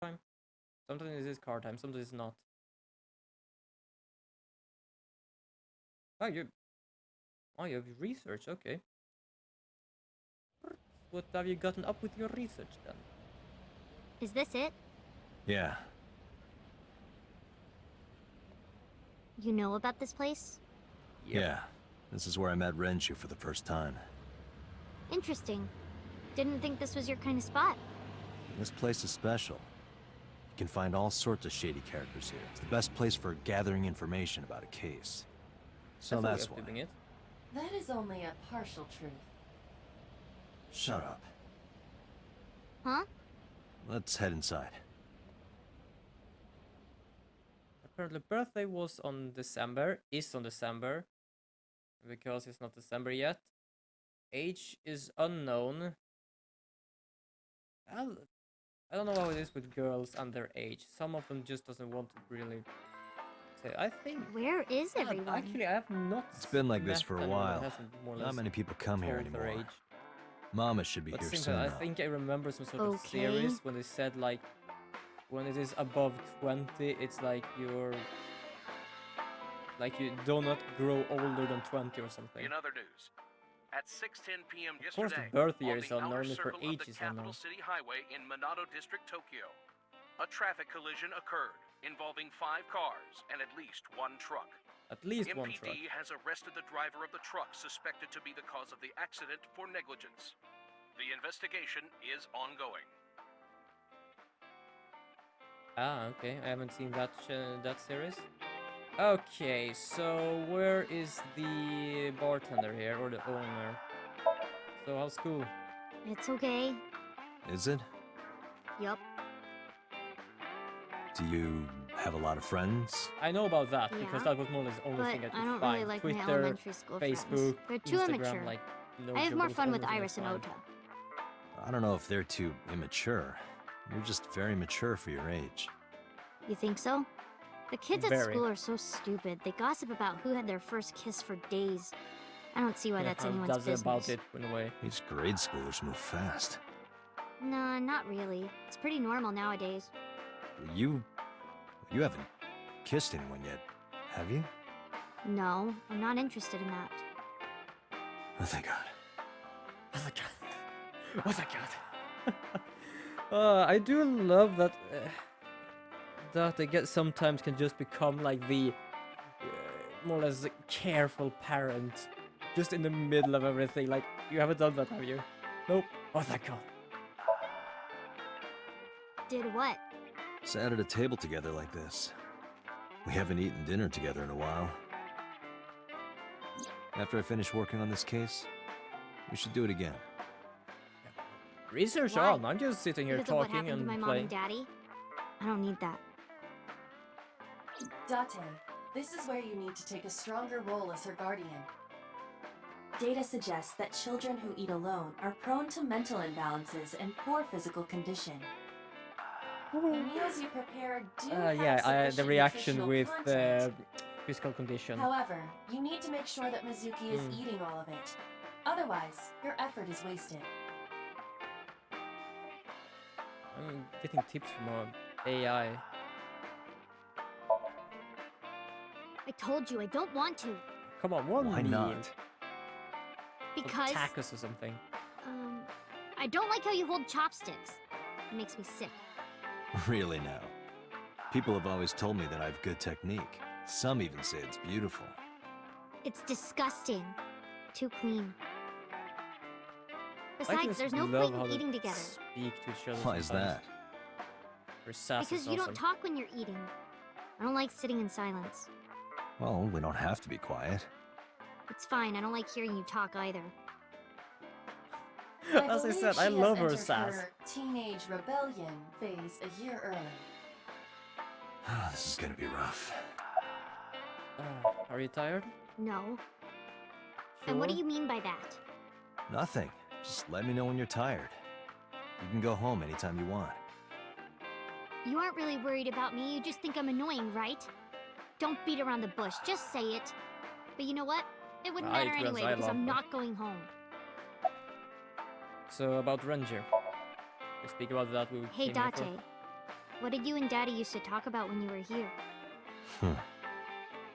time. Sometimes it is car time, sometimes it's not. Oh, you have research, okay. What have you gotten up with your research then? Is this it? Yeah. You know about this place? Yep. Yeah. This is where I met Renshu for the first time. Interesting. Didn't think this was your kind of spot. This place is special. You can find all sorts of shady characters here. It's the best place for gathering information about a case. So that's why. Doing it. That is only a partial truth. Shut up. Huh? Let's head inside. Apparently birthday was on December, is on December. Because it's not December yet. Age is unknown. I don't know how it is with girls and their age. Some of them just doesn't want to really say. I think. Where is everyone? Actually, I have not. It's been like this for a while. More or Not less many people come here told their anymore. age. Mama should be But here simply, soon. I though. think I remember some sort of Okay. series when they said like, when it is above 20, it's like you do not grow older than 20 or something. In other news, at 6:10 p.m. Of course, yesterday, the birth year on is the outer unknown, for circle of age the is Capital unknown. City Highway in Minato District, Tokyo, a traffic collision occurred involving 5 cars and at least 1 truck. At least one truck. MPD has arrested the driver of the truck suspected to be the cause of the accident for negligence. The investigation is ongoing. Ah, okay. I haven't seen that series. Okay, so where is the bartender here, or the owner? So how's school? It's okay. Is it? Yup. Do you have a lot of friends? I know about that because Yeah, that was more or less the only But thing I I could don't find. really like my Twitter, elementary school Facebook, friends. They're too Instagram, immature. like no I have joke, more it was fun with only thing I Iris and find. Ota. I don't know if they're too immature. You're just very mature for your age. You think so? The kids at Very. school are so stupid. They gossip about who had their first kiss for days. I don't see why that's anyone's That's business. about it in a way. These grade schoolers move fast. Nah, not really. It's pretty normal nowadays. You haven't kissed anyone yet, have you? No, I'm not interested in that. Oh, thank God. Oh my god. Oh my god. I do love that that they get sometimes can just become like the more or less careful parent just in the middle of everything. Like, you haven't done that, have you? Nope. Oh thank god. Did what? Sat at a table together like this. We haven't eaten dinner together in a while. After I finish working on this case, we should do it again. Research Why? on. I'm just sitting here Because of what talking happened to and my mom and playing. daddy? I don't need that. Date, this is where you need to take a stronger role as her guardian. Data suggests that children who eat alone are prone to mental imbalances and poor physical condition. The meals you prepare do have Yeah, the sufficient reaction nutritional with content. physical condition. However, you need to make sure that Mizuki is Mm. eating all of it. Otherwise, your effort is wasted. I'm getting tips from AI. I told you I don't want to. Come on, one Why meal. not? Because, Tacos or something. I don't like how you hold chopsticks. It makes me sick. Really now. People have always told me that I have good technique. Some even say it's beautiful. It's disgusting. Too clean. I Besides, just there's no love point how in they eating together. Speak to each other. Why is sometimes. that? Their sass Because is you don't awesome. talk when you're eating. I don't like sitting in silence. Well, we don't have to be quiet. It's fine, I don't like hearing you talk either. As I believe said, I she has love her entered sass. her teenage rebellion phase a year early. This is gonna be rough. Are you tired? No. And what do Sure. you mean by that? Nothing. Just let me know when you're tired. You can go home anytime you want. You aren't really worried about me, you just think I'm annoying, right? Don't beat around the bush, just say it. But you know what? It wouldn't Right, matter because anyway I because love I'm her. not going home. So about Ranger. We speak about that. We Hey came here for. Date, What did you and Daddy used to talk about when you were here?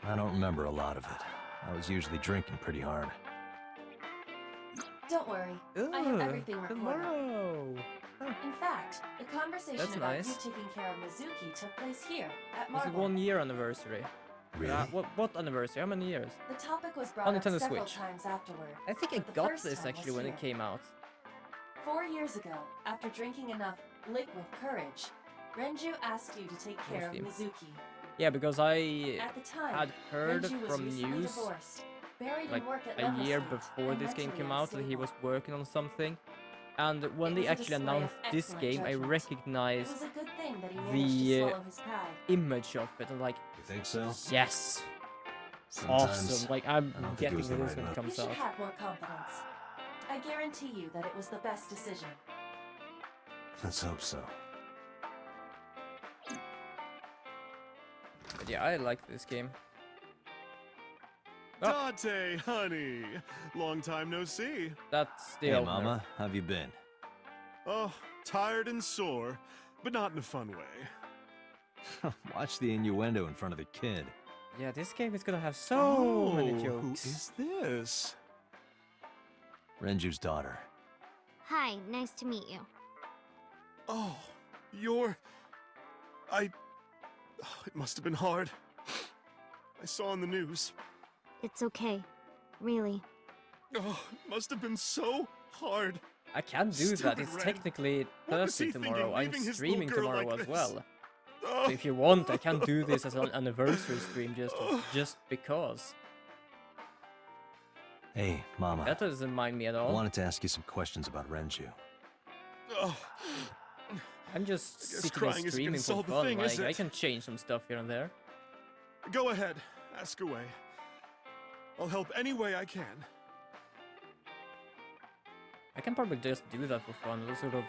I don't remember a lot of it. I was usually drinking pretty hard. Don't worry, I have everything recorded. tomorrow. In fact, the conversation That's about nice. you taking care of Mizuki took place here, at It's a Marble. 1 year anniversary. Really? What anniversary? How many years? The topic was brought On up Nintendo several Switch. times afterward. I think I but the got first this time actually was when it here. came out. 4 years ago, after drinking enough liquid courage, Renju asked you to take care of Steam. Mizuki. Yeah, because I At the time, had heard Renju was from recently news divorced, buried like in work at a Lemma year State, before and this game mentally came out that he unstable. was working on something. And when It they was a actually display of announced this excellent game, I judgment. It recognized was a good thing that he managed to the swallow his pride. image of it. I'm like, You think so? yes, Sometimes awesome. Like, I'm I don't think it getting was this the when right it move. You comes should out. have more confidence. I guarantee you that it was the best decision. Let's hope so. But yeah, I like this game. Oh. Date, honey. Long time no see. That's the Hey, opener. Mama, how have you been? Oh, tired and sore, but not in a fun way. Watch the innuendo in front of the kid. Yeah, this game is gonna have so many Oh, who jokes. is this? Renju's daughter. Hi, nice to meet you. Oh, you're... I... Oh, it must have been hard. I saw on the news. It's okay. Really. Oh, it must have been so hard. I can do that. Stupid It's Ren. technically What was Thursday he thinking, tomorrow. I'm leaving his little streaming girl tomorrow like as this? well. Oh, So if you want, I can do this as an anniversary stream just because. Hey, Mama. That doesn't mind me at I all. wanted to ask you some questions about Renju. oh. I'm just I guess sitting crying and isn't streaming gonna for solve the fun. thing, is Like, I it? can change some stuff here and there. Go ahead, ask away. I'll help any way I can. I can probably just do that for fun. A sort of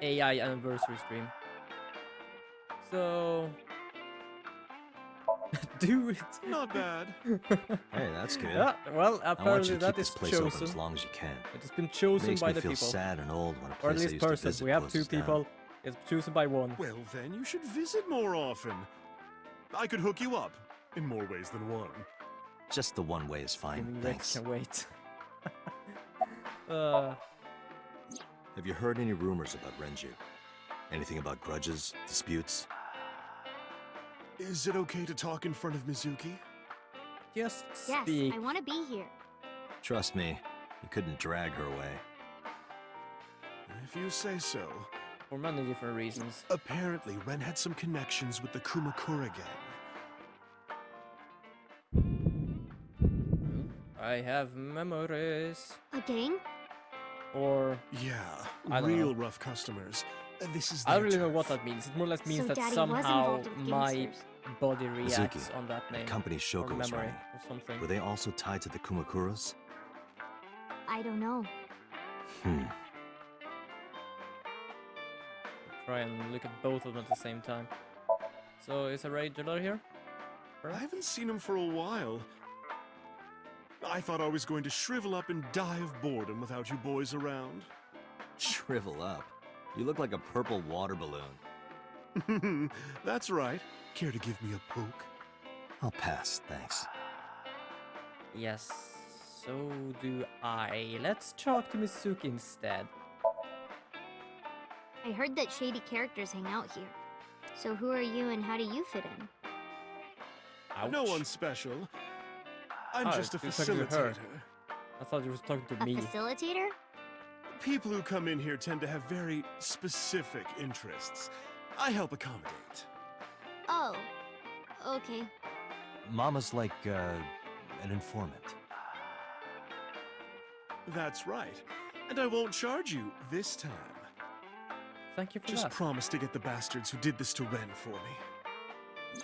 AI anniversary stream. So... do it! Not bad. Hey, that's good. Yeah, well, I want apparently you to that keep this is place open chosen. as long as you can. It has been chosen Makes by me the feel people. sad and old when a Or at place I least used to person. visit We have two closes down. people. It's chosen by one. Well, then you should visit more often. I could hook you up in more ways than one. Just the one way is fine, Gaming thanks. Rex can wait. uh, Have you heard any rumors about Renju? Anything about grudges, disputes? Is it okay to talk in front of Mizuki? just Yes, speak. I want to be here. Trust me, you couldn't drag her away. If you say so. For many different reasons. Apparently, Ren had some connections with the Kumakura gang. I have memories. A gang? Or Yeah, I don't real know. rough customers. This is I don't their really know turf. what that means. It more or less means So that Daddy was somehow involved with my gangsters. body reacts Mizuki, on that name. The company Or Shoko was memory running. or something. Were they also tied to the Kumakuras? I don't know. Try and look at both of them at the same time. So is a regular here? I haven't seen him for a while. I thought I was going to shrivel up and die of boredom without you boys around. Shrivel up. You look like a purple water balloon. That's right. Care to give me a poke? I'll pass, thanks. Yes, so do I. Let's talk to Mizuki instead. I heard that shady characters hang out here. So who are you and how do you fit in? Ouch. No one special. I'm Oh, just a you're talking to her. facilitator. I thought you were talking to A me. facilitator? People who come in here tend to have very specific interests. I help accommodate. Oh. Okay. Mama's like, an informant. That's right. And I won't charge you this time. Thank you for Just that. promise to get the bastards who did this to Ren for me.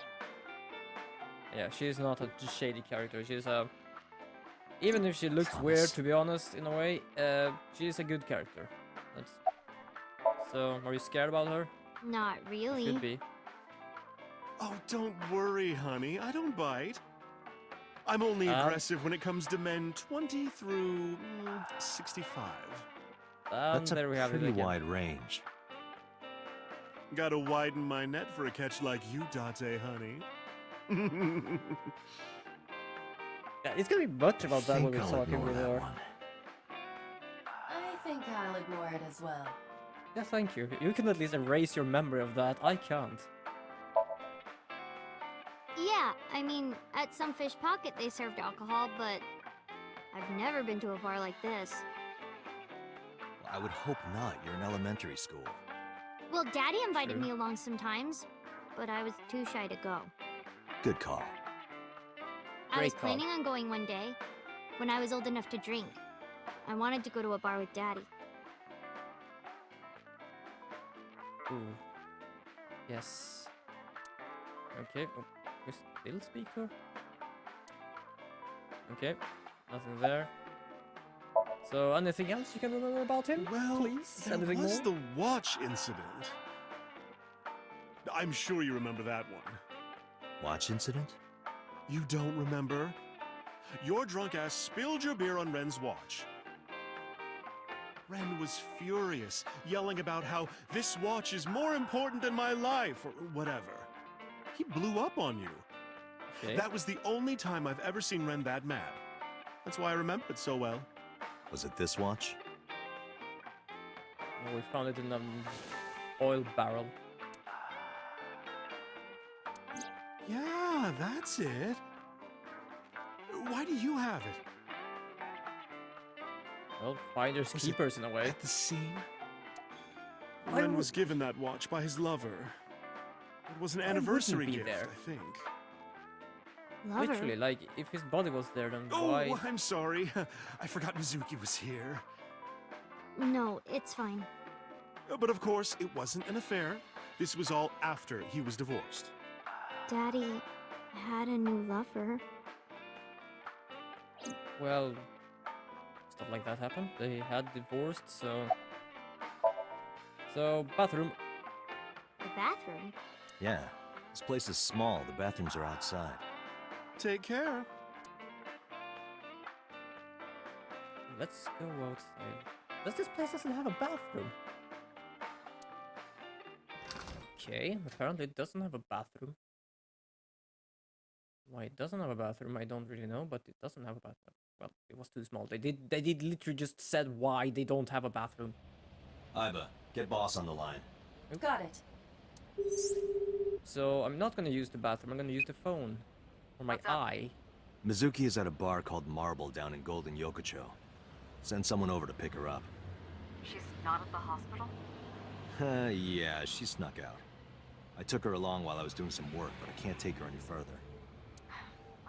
Yeah, she's not a shady character. She's a... Even if she looks Promise. weird, to be honest, in a way, she's a good character. That's... So, are you scared about her? Not You really. should be. Oh, don't worry, honey. I don't bite. I'm only aggressive when it comes to men 20 through 65. That's a There we have it pretty again. wide range. Gotta widen my net for a catch like you, Date, honey. Yeah, it's gonna be much about that when Think we're I'll talking ignore with that her. one. I think I'll ignore it as well. Yeah, thank you. You can at least erase your memory of that. I can't. Yeah, I mean, at some fish pocket they served alcohol, but I've never been to a bar like this. Well, I would hope not. You're in elementary school. Well, Daddy invited True. me along sometimes, but I was too shy to go. Good call. I was Great call. planning on going one day, when I was old enough to drink. I wanted to go to a bar with Daddy. Ooh. Yes. Okay. Oh, we still speaker. Okay. Nothing there. So, anything else you can remember about him? Well, please. there Anything was more? the watch incident. I'm sure you remember that one. Watch incident? You don't remember? Your drunk ass spilled your beer on Ren's watch. Ren was furious, yelling about how this watch is more important than my life, or whatever. He blew up on you. Okay. That was the only time I've ever seen Ren that mad. That's why I remember it so well. Was it this watch? Oh, we found it in an oil barrel. Yeah, that's it. Why do you have it? Well, finders Was it keepers in a way. At the scene? Why Ren would- was given that watch by his lover. It was an Why wouldn't anniversary be gift, there? I think. Lover? Literally, like, if his body was there, then Oh, why? I'm sorry. I forgot Mizuki was here. No, it's fine. But of course, it wasn't an affair. This was all after he was divorced. Daddy had a new lover. Well, stuff like that happened. They had divorced, so... So, bathroom. The bathroom? Yeah. This place is small. The bathrooms are outside. Take care. Let's go outside. Does this place doesn't have a bathroom? Okay, apparently it doesn't have a bathroom. Why it doesn't have a bathroom, I don't really know, but it doesn't have a bathroom. Well, it was too small. They did literally just said why they don't have a bathroom. Iba, get boss on the line. Got it. So I'm not gonna use the bathroom, I'm gonna use the phone. Or my eye. Mizuki is at a bar called Marble down in Golden Yokocho. Send someone over to pick her up. She's not at the hospital? Yeah, she snuck out. I took her along while I was doing some work, but I can't take her any further.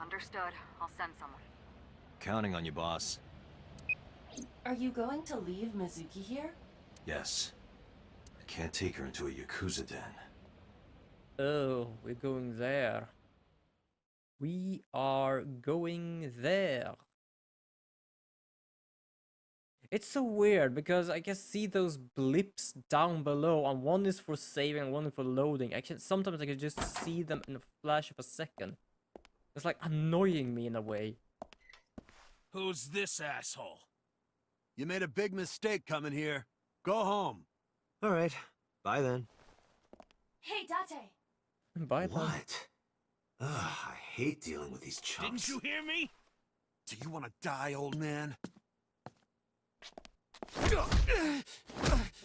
Understood. I'll send someone. Counting on you, boss. Are you going to leave Mizuki here? Yes. I can't take her into a Yakuza den. Oh, we're going there. We are going there. It's so weird because I can see those blips down below, and one is for saving and one is for loading. Sometimes I can just see them in a flash of a second. It's like annoying me in a way. Who's this asshole? You made a big mistake coming here. Go home. All right. Bye then. Hey, Date! Bye. Tom. What? Ugh, I hate dealing with these chumps. Didn't you hear me? Do you want to die, old man?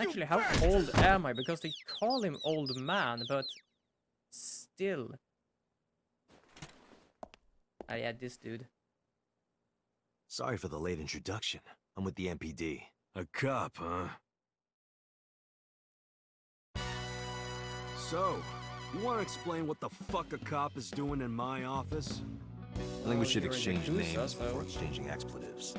Actually, how old am I? Because they call him old man, but still. Ah, yeah, this dude. Sorry for the late introduction. I'm with the MPD. A cop, huh? So, you want to explain what the fuck a cop is doing in my office? I think we Oh, should you're in exchange Yakuza, names so- before exchanging expletives.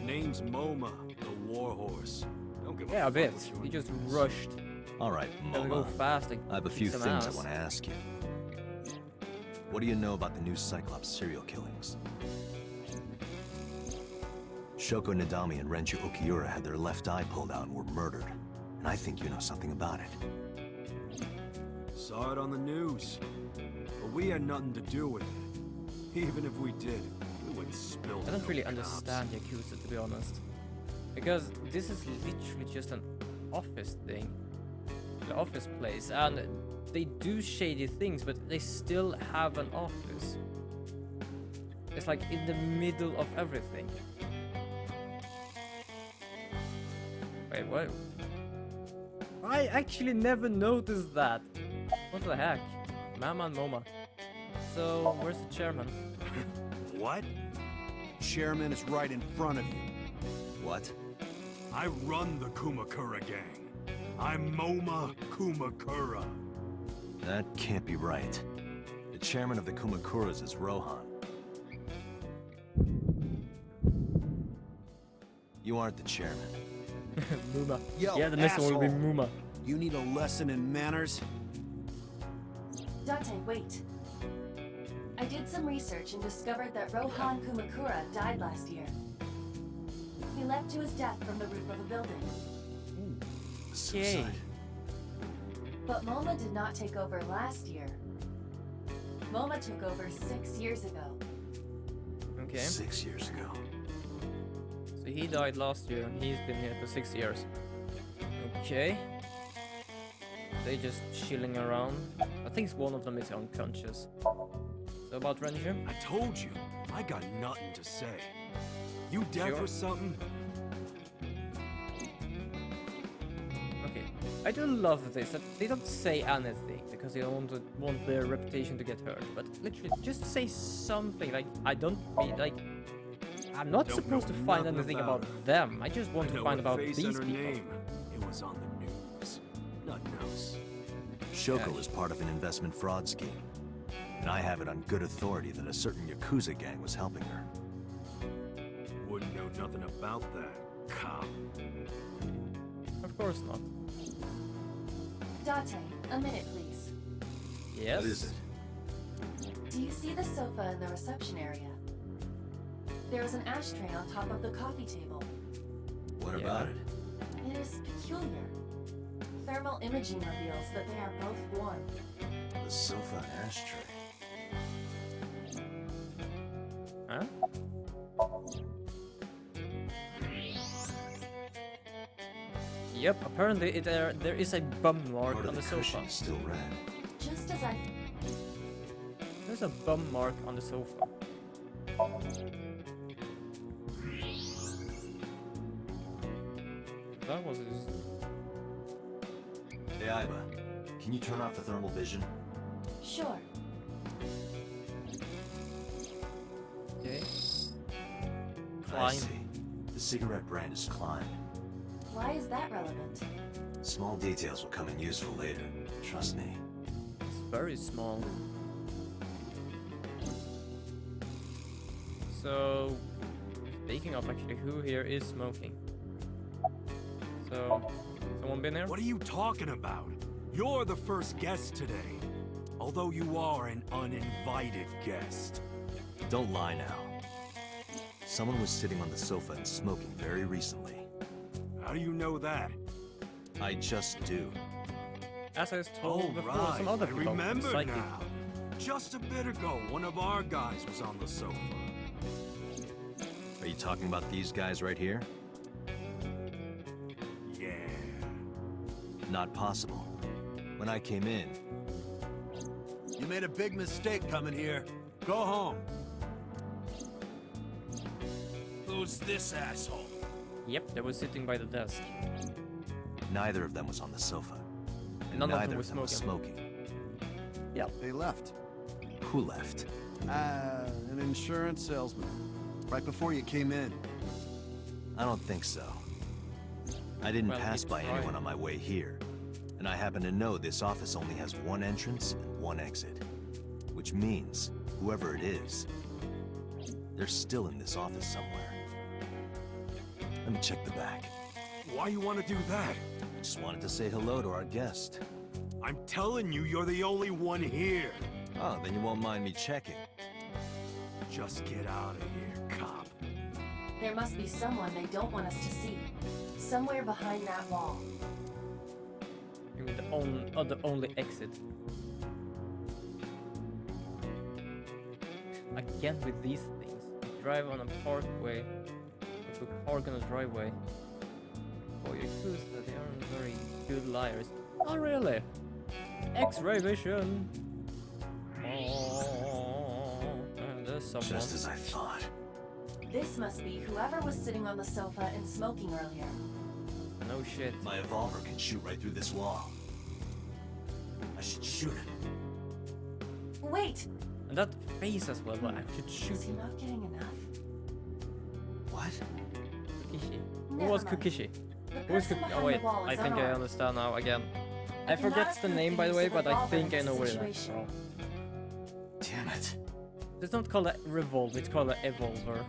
Name's MoMA, the warhorse. Don't give Yeah, a fuck bit. what your He just name is. rushed. All right, Gotta go Moma. fast. Like, I have a kick few some things I ass. want to ask you. What do you know about the new Cyclops serial killings? Shoko Nadami and Renju Okiura had their left eye pulled out and were murdered. And I think you know something about it. Saw it on the news. But we had nothing to do with it. Even if we did, we wouldn't spill I don't no really cops. understand Yakuza, to be honest. Because this is literally just an office thing. actually office place, and they do shady things, but they still have an office. It's like in the middle of everything. Wait, what? I actually never noticed that. What the heck? Mama and Moma. So, where's the chairman? What? Chairman is right in front of you. What? I run the Kumakura gang. I'm Moma Kumakura. That can't be right. The chairman of the Kumakuras is Rohan. You aren't the chairman. Muma. Yo, Yeah, the next one will be asshole. Muma. You need a lesson in manners? Date, wait. I did some research and discovered that Rohan Kumakura died last year. He leapt to his death from the roof of a building. Suicide. But Moma did not take over last year. Moma took over 6 years ago. Okay. 6 years ago. So he died last year and he's been here for 6 years. Okay. They just chilling around. I think one of them is unconscious. So about Ranger? I told you, I got nothing to say. You deaf Sure. or something? Okay. I do love this, that they don't say anything because they don't want their reputation to get hurt. But literally, just say something. Like, I don't mean, like, I'm not Don't supposed to know find nothing anything about about them. I just want I to know find her about face these and her people. name. It was on the news. Nothing else. Shoko is part of an investment fraud scheme. And I have it on good authority that a certain Yakuza gang was helping her. Wouldn't know nothing about that, cop. Of course not. Date, a minute please. Yes. What is it? Do you see the sofa in the reception area? There is an ashtray on top of the coffee table. What Yeah. about it? It is peculiar. Thermal imaging reveals that they are both warm. The sofa and ashtray. Huh? Yep, apparently there is a bum mark Part on of the the cushion sofa. is still red. Just as I... There's a bum mark on the sofa. That was his... Hey, Aiba, can you turn off the thermal vision? Sure. Okay. I Climb. see. The cigarette brand is Klein. Why is that relevant? Small details will come in useful later. Trust me. It's very small. So, speaking of actually, who here is smoking? So, someone been here? What are you talking about? You're the first guest today. Although you are an uninvited guest. Don't lie now. Someone was sitting on the sofa and smoking very recently. How do you know that? I just do. As I was told Oh, before, right. some other I people. remember Psychic. now. Just a bit ago, one of our guys was on the sofa. Are you talking about these guys right here? Yeah. Not possible. When I came in, You made a big mistake coming here. Go home. Who's this asshole? Yep, they were sitting by the desk. neither of them was on the sofa. And None of them neither was was smoking. They left. Who left? An insurance salesman. Right before you came in. I don't think so. I didn't Well, pass he by tried. anyone on my way here. And I happen to know this office only has one entrance and one exit. Which means, whoever it is, they're still in this office somewhere. Let me check the back. Why you want to do that? Just wanted to say hello to our guest. I'm telling you, you're the only one here. Oh, then you won't mind me checking. Just get out of here, cop. There must be someone they don't want us to see. Somewhere behind that wall. You mean the only exit. Again with these things. You drive on a parkway. If you park on a driveway. Oh, Yakuza, they aren't very good liars. Oh, really? X-ray vision. Oh, and there's someone. Just as I thought. This must be whoever was sitting on the sofa and smoking earlier. No shit. My evolver can shoot right through this wall. I should shoot it. Wait! And that face as well, but I should shoot Is he him. not getting enough? What? Kukishi. Who Never was mind. Kukishi? The Who is person Kukishi? Oh behind wait, the wall I is think I unarmed. understand now again. I cannot forget the approve name the by the use way, of but I revolver think in I know this what it is. situation. Damn it. It's not called a revolve, it's called an evolver.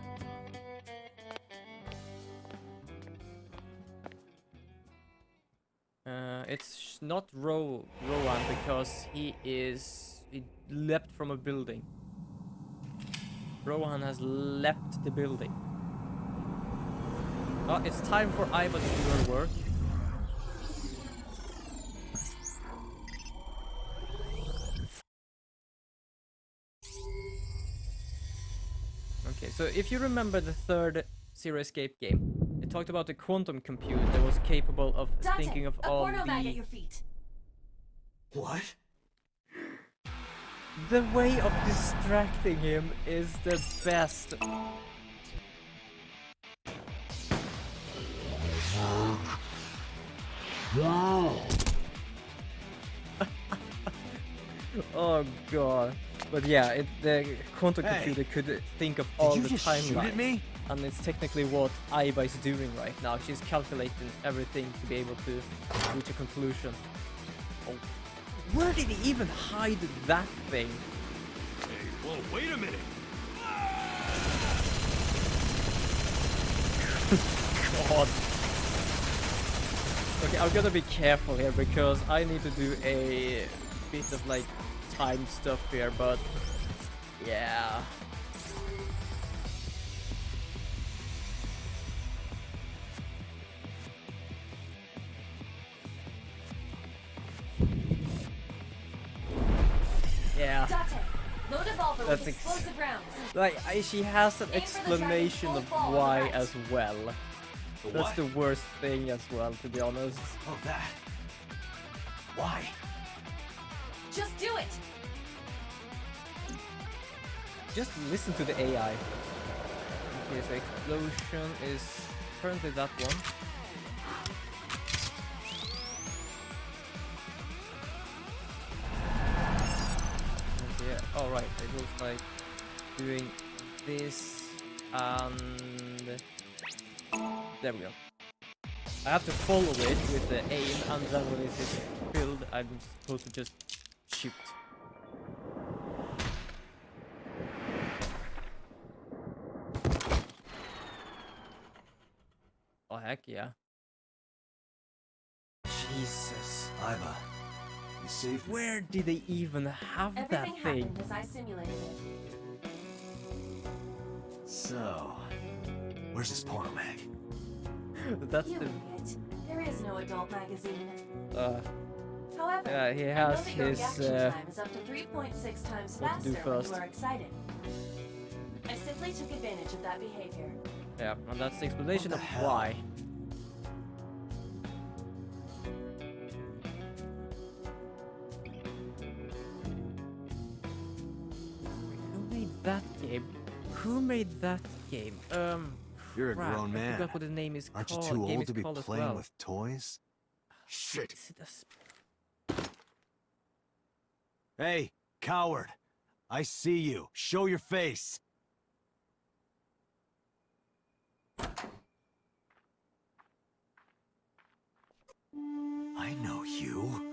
It's not Rowan because he leapt from a building. Rowan has leapt the building. Oh, it's time for Iva to do her work. Okay, so if you remember the third Zero Escape game, it talked about the quantum computer that was capable of Dante, thinking of a all porno bag at the... your feet. What? The way of distracting him is the best. Oh god. But yeah, the quantum Hey, computer could think of all Did the you just shoot at timelines. me? And it's technically what Aiba is doing right now. She's calculating everything to be able to reach a conclusion. Oh. Where did he even hide that thing? Hey, whoa, wait a minute! God. Okay, I'm gonna be careful here because I need to do a bit of like time stuff here, but yeah. Yeah. Dante, load evolver That's with explosive rounds. Like, she has an Aim for the explanation dragon's of full ball on the why right. as well. That's What? the worst thing as well, to be honest. Oh, that. Why? Just do it! Just listen to the AI. Okay, so explosion is currently that one. Okay, alright, it looks like doing this and there we go. I have to follow it with the aim and then when it is filled I'm supposed to just shoot. Oh heck yeah. Jesus. Iva, you saved me. Where did they even have that Everything thing? happened as I simulated it. So, where's this porno mag? That's You the idiot. There is no adult magazine. However, yeah, he I know has that your his reaction time is up to 3.6 times what to do faster when first. you are excited. I simply took advantage of that behavior. yeah, and that's the explanation What of the hell? why. Who made that game? Who made that game? You're a crap, grown I man. forgot what the name is Aren't you called. too Game old is to be called as playing well. with toys? Shit. Is it a sp- Hey, coward. I see you. Show your face. I know you.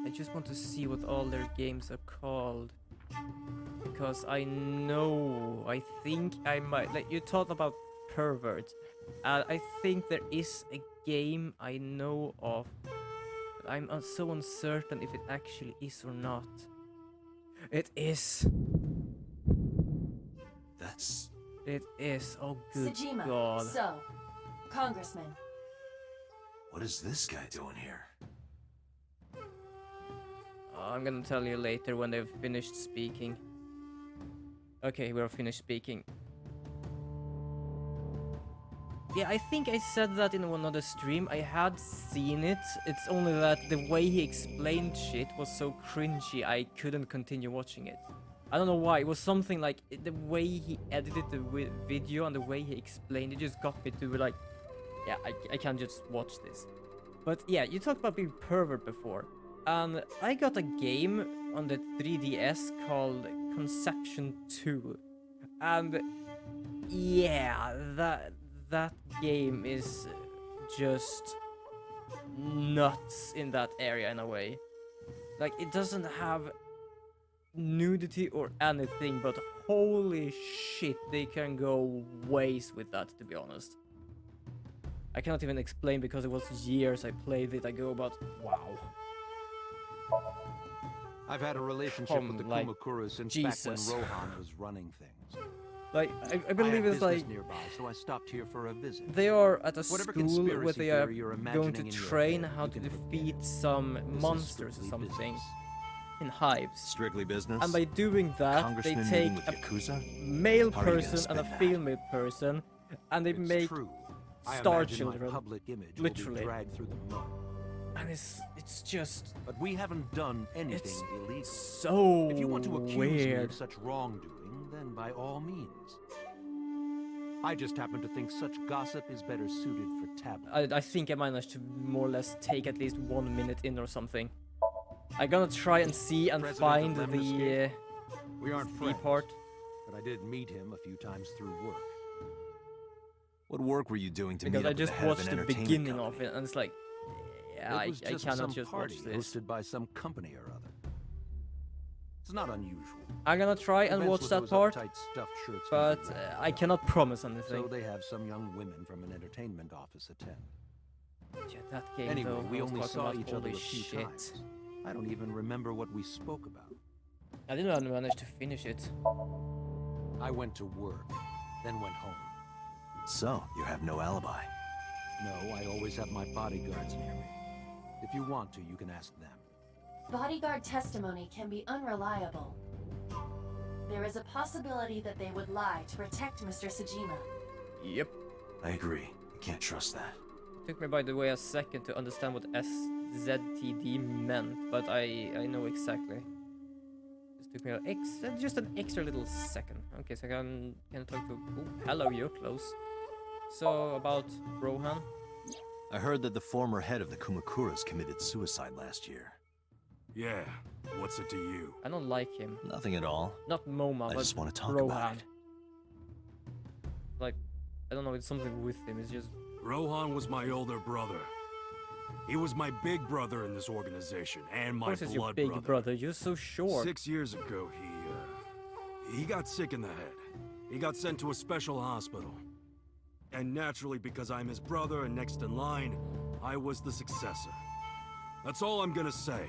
I just want to see what all their games are called. Because I know, I think I might, like you talked about pervert. I think there is a game I know of. But I'm so uncertain if it actually is or not. It is. That's... It is. Oh good Sejima, god. so, Congressman, What is this guy doing here? I'm gonna tell you later when they've finished speaking. Okay, we're finished speaking. Yeah, I think I said that in one other stream. I had seen it. It's only that the way he explained shit was so cringy, I couldn't continue watching it. I don't know why. It was something like the way he edited the video and the way he explained it just got me to like, yeah, I can't just watch this. But yeah, you talked about being pervert before. And I got a game on the 3DS called Conception 2. And yeah, that game is just nuts in that area in a way. Like, it doesn't have nudity or anything, but holy shit, they can go ways with that, to be honest. I cannot even explain because it was years I played it ago, but wow. I've had a relationship with the Like, Kumakura since Jesus. back when Rohan was running things. Like, I I believe had it's business like nearby, so I stopped here for a visit. they are at a Whatever school where conspiracy they are theory you're going imagining to in your train head, how you to can defeat forget. some This is monsters or strictly something business. in hives. Strictly business? And by doing that, Congressman they meeting take with a Yakuza? male How are you gonna person and a spin that? female person, and they It's make true. I star imagine my children, public image literally. will be dragged through the mud. and it's just But we haven't done anything it's illegal. so If you want to accuse me weird. of such wrongdoing, then by all means. I just happen to think such gossip is better suited for tabloids. I think I managed to more or less take at least 1 minute in or something. I'm gonna try and see and President find of the Lemniscate? We aren't B friends, part. but I did meet him a few times through work. What work were you doing to Because meet I up with just the head of watched an the entertainment beginning company? of it, and it's like, yeah, It was I just cannot some just party watch this. hosted by some company or other. It's not unusual. I'm gonna try and Events watch with that those part, uptight stuffed shirts but usually I wrap cannot promise So anything. they have some young women from an entertainment office attend. Yeah, that game Anyway, though, we I was only talking saw about each all other a this few shit. times. I don't even remember what we spoke about. I didn't manage to finish it. I went to work, then went home. So, you have no alibi. No, I always have my bodyguards near me. If you want to, you can ask them. Bodyguard testimony can be unreliable. There is a possibility that they would lie to protect Mr. Sajima. Yep. I agree. You can't trust that. It took me, by the way, a second to understand what SZTD meant, but I know exactly. It took me just an extra little second. Okay, so I can talk to. Oh, hello, you're close. So about Rohan. I heard that the former head of the Kumakuras committed suicide last year. Yeah, what's it to you? I don't like him. Nothing at all. Not Moma, I but just want to talk Rohan. about it. Like, I don't know, it's something with him. It's just. Rohan was my older brother. He was my big brother in this organization, and Of my course, it's your blood big brother. brother. You're so short. 6 years ago, he got sick in the head. He got sent to a special hospital. And naturally, because I'm his brother and next in line, I was the successor. That's all I'm gonna say.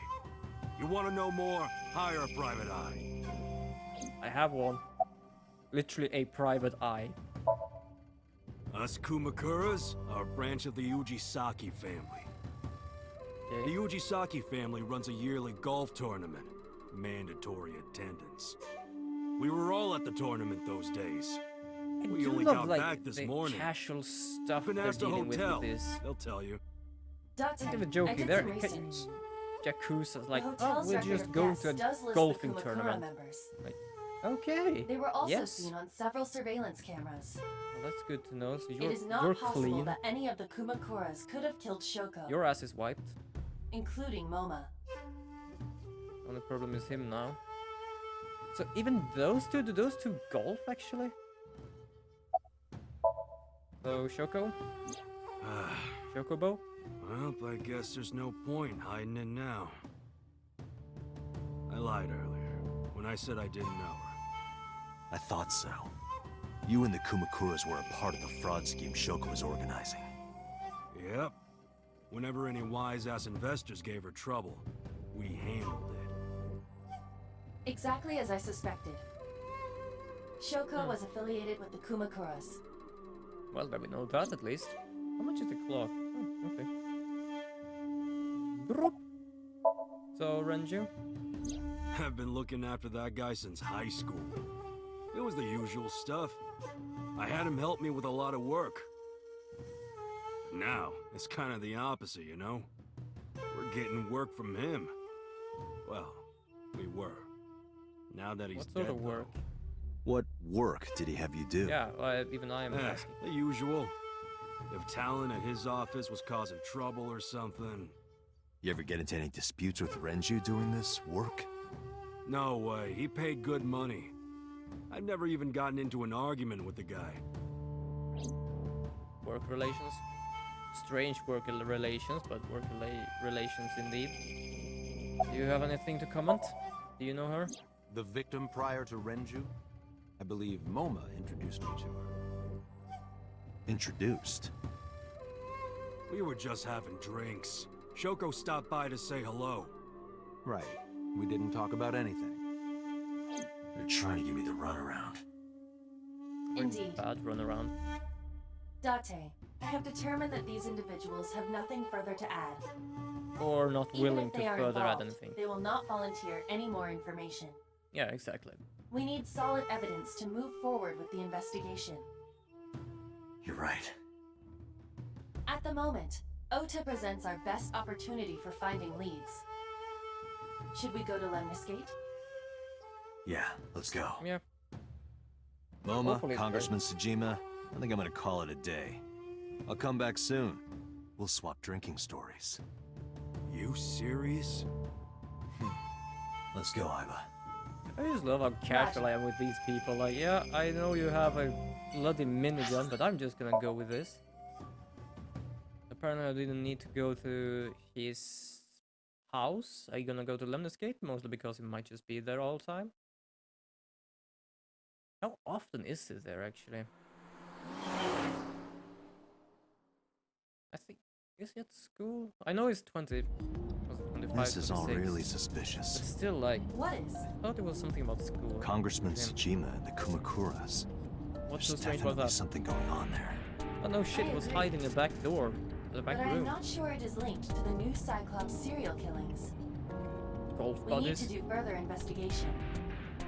You want to know more? Hire a private eye. I have one. Literally a private eye. Us Kumakuras are a branch of the Ujisaki family. Okay. The Ujisaki family runs a yearly golf tournament. Mandatory attendance. We were all at the tournament those days. I We do only love, got like, back this the morning. casual stuff Been they're asked a dealing with hotel. this. They'll tell you. Doctor, Not even I joking. did They're some research. Yakuza's like, The oh, hotel's we're record just of going guests to a does list golfing the Kumakura tournament. members. Okay. They were also yes. seen on several surveillance cameras. Well, that's good to know. So It you're is not you're possible clean. that any of the Kumakuras could have killed Shoko, Your ass is wiped. including Moma. Only problem is him now. So even those two, do those two golf actually? So Shoko? Chocobo? Well, I guess there's no point hiding it now. I lied earlier when I said I didn't know her. I thought so. You and the Kumakuras were a part of the fraud scheme Shoko was organizing. Yep. Whenever any wise-ass investors gave her trouble, we handled it. Exactly as I suspected. Shoko was affiliated with the Kumakuras. Well, then we know that at least. How much is the clock? Oh, okay. Drop. So, Renju? I've been looking after that guy since high school. It was the usual stuff. I had him help me with a lot of work. Now, it's kind of the opposite, you know? We're getting work from him. Well, we were. Now that he's What dead, sort of work? though. What work did he have you do? Yeah, even I am asking. The usual. If Talon at his office was causing trouble or something. You ever get into any disputes with Renju doing this work? No way, he paid good money. I've never even gotten into an argument with the guy. Work relations? Strange work relations, but work relations indeed. Do you have anything to comment? Do you know her? The victim prior to Renju? I believe Moma introduced me to her. Introduced? We were just having drinks. Shoko stopped by to say hello. Right. We didn't talk about anything. You're trying to give me the runaround. Indeed. Bad run around. Date, I have determined that these individuals have nothing further to add. Or not Even willing if to they are further add involved, anything. they will not volunteer any more information. Yeah, exactly. We need solid evidence to move forward with the investigation. You're right. At the moment, Ota presents our best opportunity for finding leads. Should we go to Lemniscate? Yeah, let's go. Yeah. Moma, Hopefully it's Congressman Tsujima, I think I'm gonna call it a day. I'll come back soon. We'll swap drinking stories. You serious? Let's go, Iva. I just love how casual I am with these people. Like, yeah, I know you have a bloody minigun, but I'm just gonna go with this. Apparently I didn't need to go to his house. Are you gonna go to Lemniscate? Mostly because he might just be there all the time. How often is it there, actually? I think... Is he at school? I know he's 20... Was it 25, This is all 26, really but suspicious. still, like... What is? I thought it was something about school. Congressman with him. Tsujima and the Kumakuras. What's There's so strange about definitely that? something going on there. Oh no shit, it was agree. hiding in the back door. The back But I'm room. not sure it is linked to the new Cyclops serial killings. Golf We need buddies. to do further investigation.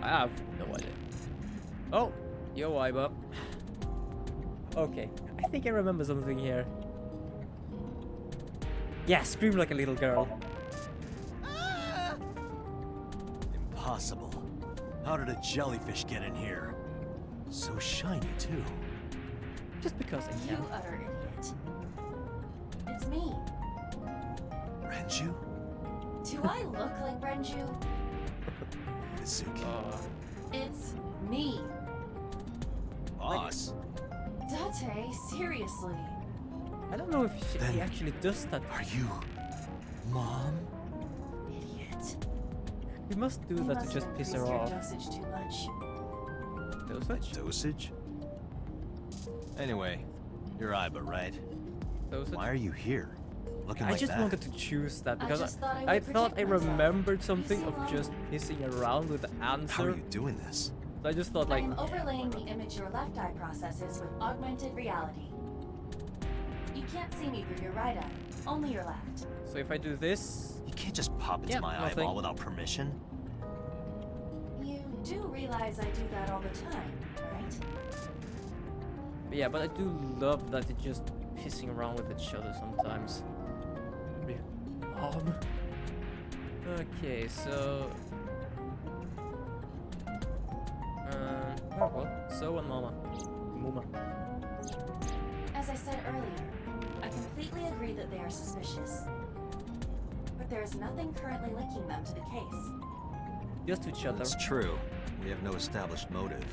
I have no idea. Oh, yo, Iba. Okay, I think I remember something here. Yeah, scream like a little girl. Impossible. How did a jellyfish get in here? So shiny, too. Just because I You can. utter idiot. It's me. Renju? Do I look like Renju? Mizuki. It's me. Boss? Date, seriously. I don't know if he Then- actually does that. Are you... Mom? Idiot. We must do You that must to just have piss her increased your off. dosage too much. Dosage? Dosage? Anyway, you're Iba, right? Dosage? Why are you here? Looking I like just that? wanted to choose that because just thought I I would thought I protect myself. remembered something You of seem just pissing around with the How are answer. you doing this? So I just thought like, I'm overlaying the image your left eye processes with augmented reality. You can't see me through your right eye, only your left. so if I do this, You can't just pop into Yeah, my nothing. eyeball without permission. You do realize I do that all the time, right? yeah, but I do love that it's just pissing around with each other sometimes. Yeah. Okay, so oh well, so and Mama. As I said earlier, I completely agree that they are suspicious. But there is nothing currently linking them to the case. Just to each other. That's true. We have no established motive.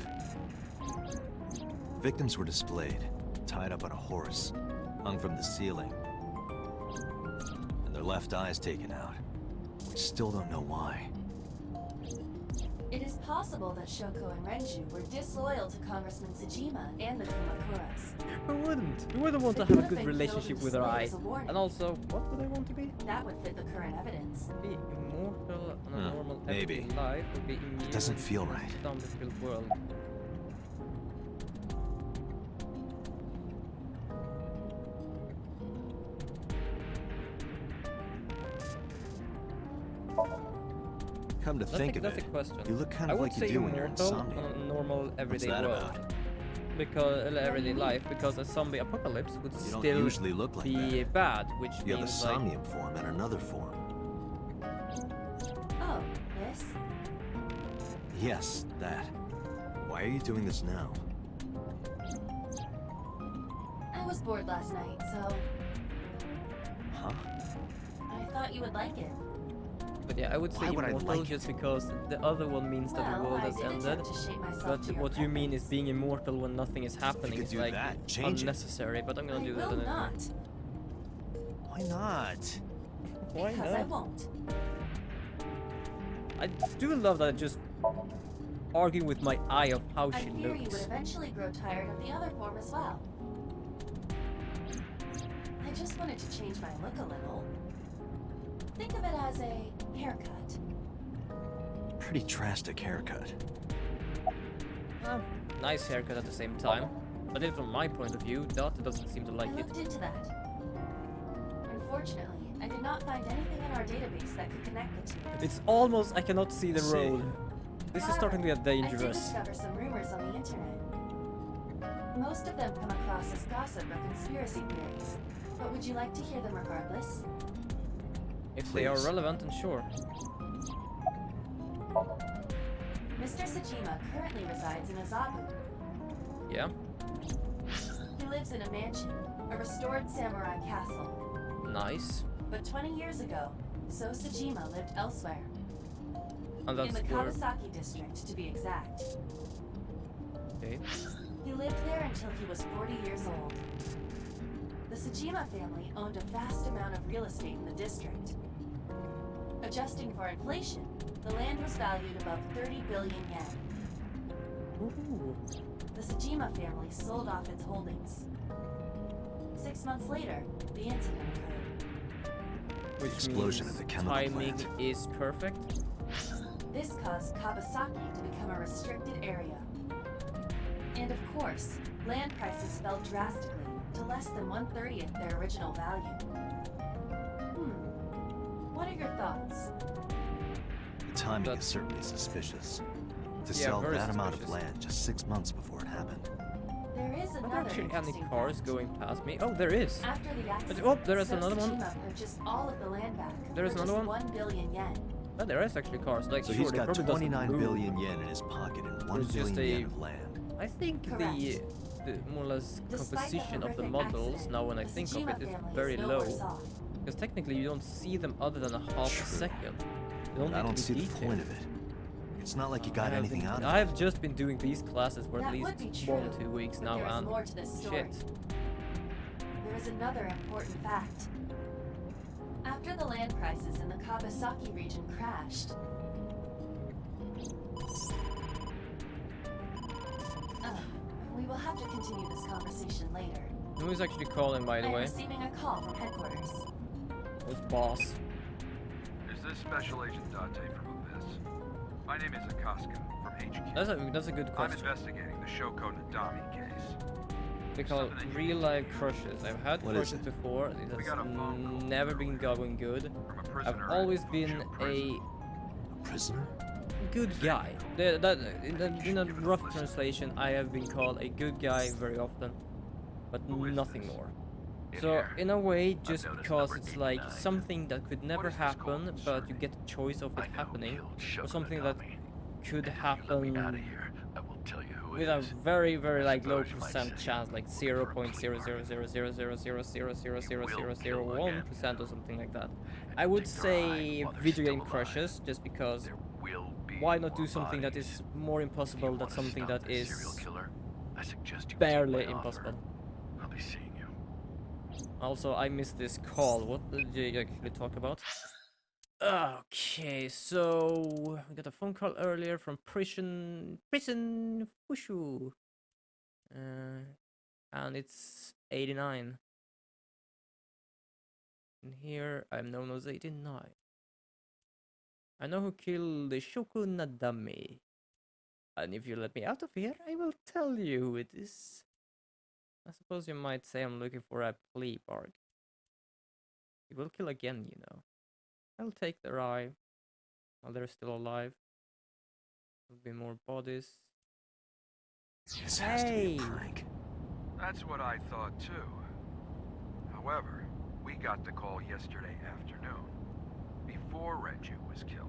Victims were displayed, tied up on a horse, hung from the ceiling, and their left eyes taken out. We still don't know why. It is possible that Shoko and Renju were disloyal to Congressman Tsujima and the Kumakuras. Who wouldn't? Who wouldn't want to They have a could good have been relationship killed with and her displayed eye? as a warning. And also, what do they want to be? That would fit the current evidence. Be immortal on a Huh, normal maybe. everyday life, or be immune doesn't feel to a right. zombie-filled world. Come to think of That's it, a question. you look kind I of would like say you do when you're immortal insomnia. on a normal everyday that world. about? because everyday life, because a zombie apocalypse would You don't still usually look like be that. bad, which You have a means like somnium form and another form. Oh, this? Yes, that. Why are you doing this now? I was bored last night, so Huh? I thought you would like it. But yeah, I would say Why would I immortal like just it? because the other one means that the Well, world I has did ended. attempt to shape myself But to your what you mean is preference. being immortal when nothing is happening could is do like that, change it. unnecessary, but I'm gonna I do that will anyway. not. Why not? Why Because I not? won't. I do love that I just arguing with my eye of how I she fear you would looks. eventually grow tired of the other form as well. I just wanted to change my look a little. Think of it as a haircut. Pretty drastic haircut. Nice haircut at the same time. But then from my point of view, Dot doesn't seem to like I it. looked into that. Unfortunately, I did not find anything in our database that could connect the two. It's almost, I cannot see the See. road. This is starting to get I did dangerous. discover some rumors on the internet. Most of them come across as gossip or conspiracy theories. But would you like to hear them regardless? If they are Please. relevant, then sure. Mr. Sajima currently resides in Azabu. Yeah, He lives in a mansion, a restored samurai castle. nice. But 20 years ago, So Sajima lived elsewhere. And In that's the where... Kawasaki district, to be exact. Okay. He lived there until he was 40 years old. The Sajima family owned a vast amount of real estate in the district. Adjusting for inflation, the land was valued above 30 billion yen. Ooh. The Sajima family sold off its holdings. 6 months later, the incident occurred. Which explosion means at the chemical timing plant. is perfect. This caused Kawasaki to become a restricted area. And of course, land prices fell drastically to less than 1/30th their original value. What are your thoughts? The timing That's- is certainly suspicious. To Yeah, sell very that amount of suspicious. land just 6 months before it happened. There is Are there another actually any interesting cars fact. going past me? Oh, there is. After the accident, oh, there is So another one. Sajima purchased all of the land back. There is for another just one. 1 billion yen. Oh, there is actually cars. Like, So sure, he's they got probably doesn't 29 move. billion yen in his pocket and 1 It's just billion yen a- of land. I think the more or less Despite the composition of the horrific models, accident, now when I the think of Sajima it, is family very is no low. worse off. Because technically you don't see them other than a half a True. second. They don't I need don't to see be the detailed. point of it. It's not like you I got have anything been- out of I it. have just been doing these classes for at That least would be 1 or true, 2 weeks but now, there is and more to this story. shit. There is another important fact. After the land prices in the Kawasaki region crashed, we will have to continue this conversation later. Who is actually calling, by the I'm way? receiving a call from headquarters. Who's boss? Is this Special Agent Date from Abyss? My name is Akaska from HQ. That's a good I'm question. investigating the Shoko Nadami case. They call it real life crushes. I've had What is crushes it? before. It We has got a phone call never been going good. From a I've prisoner always at been Fujin a prison. A prisoner? good guy. In a rough translation, I have been called a good guy very often, but Who is nothing this? more. In So here. in a way, just noticed because number it's like 89. something that could never is this call happen, but you concerning? get a choice of I it know happening, killed or Shoko something that Nadami. could And when you let me out of happen here, I will tell you who it with a is. very like low suppose you might percent say chance, like looking for a plea 0.0000000000001% or something like that. And I you'll would take their say eye while they're video still game alive. crushes, just because There will be why not more do something that bodies. is more If you impossible than wanna something stop that this is serial killer, I suggest you barely take my offer. impossible. I'll be seeing you. Also, I missed this call. What did you actually talk about? Okay, so we got a phone call earlier from prison Wushu. And it's 89. And here I'm known as 89. I know who killed the Shoko Nadami. And if you let me out of here, I will tell you who it is. I suppose you might say I'm looking for a plea bargain. He will kill again, you know. I'll take their eye while they're still alive. There'll be more bodies. This has to be Hey. a prank. That's what I thought too. However, we got the call yesterday afternoon, before Renju was killed.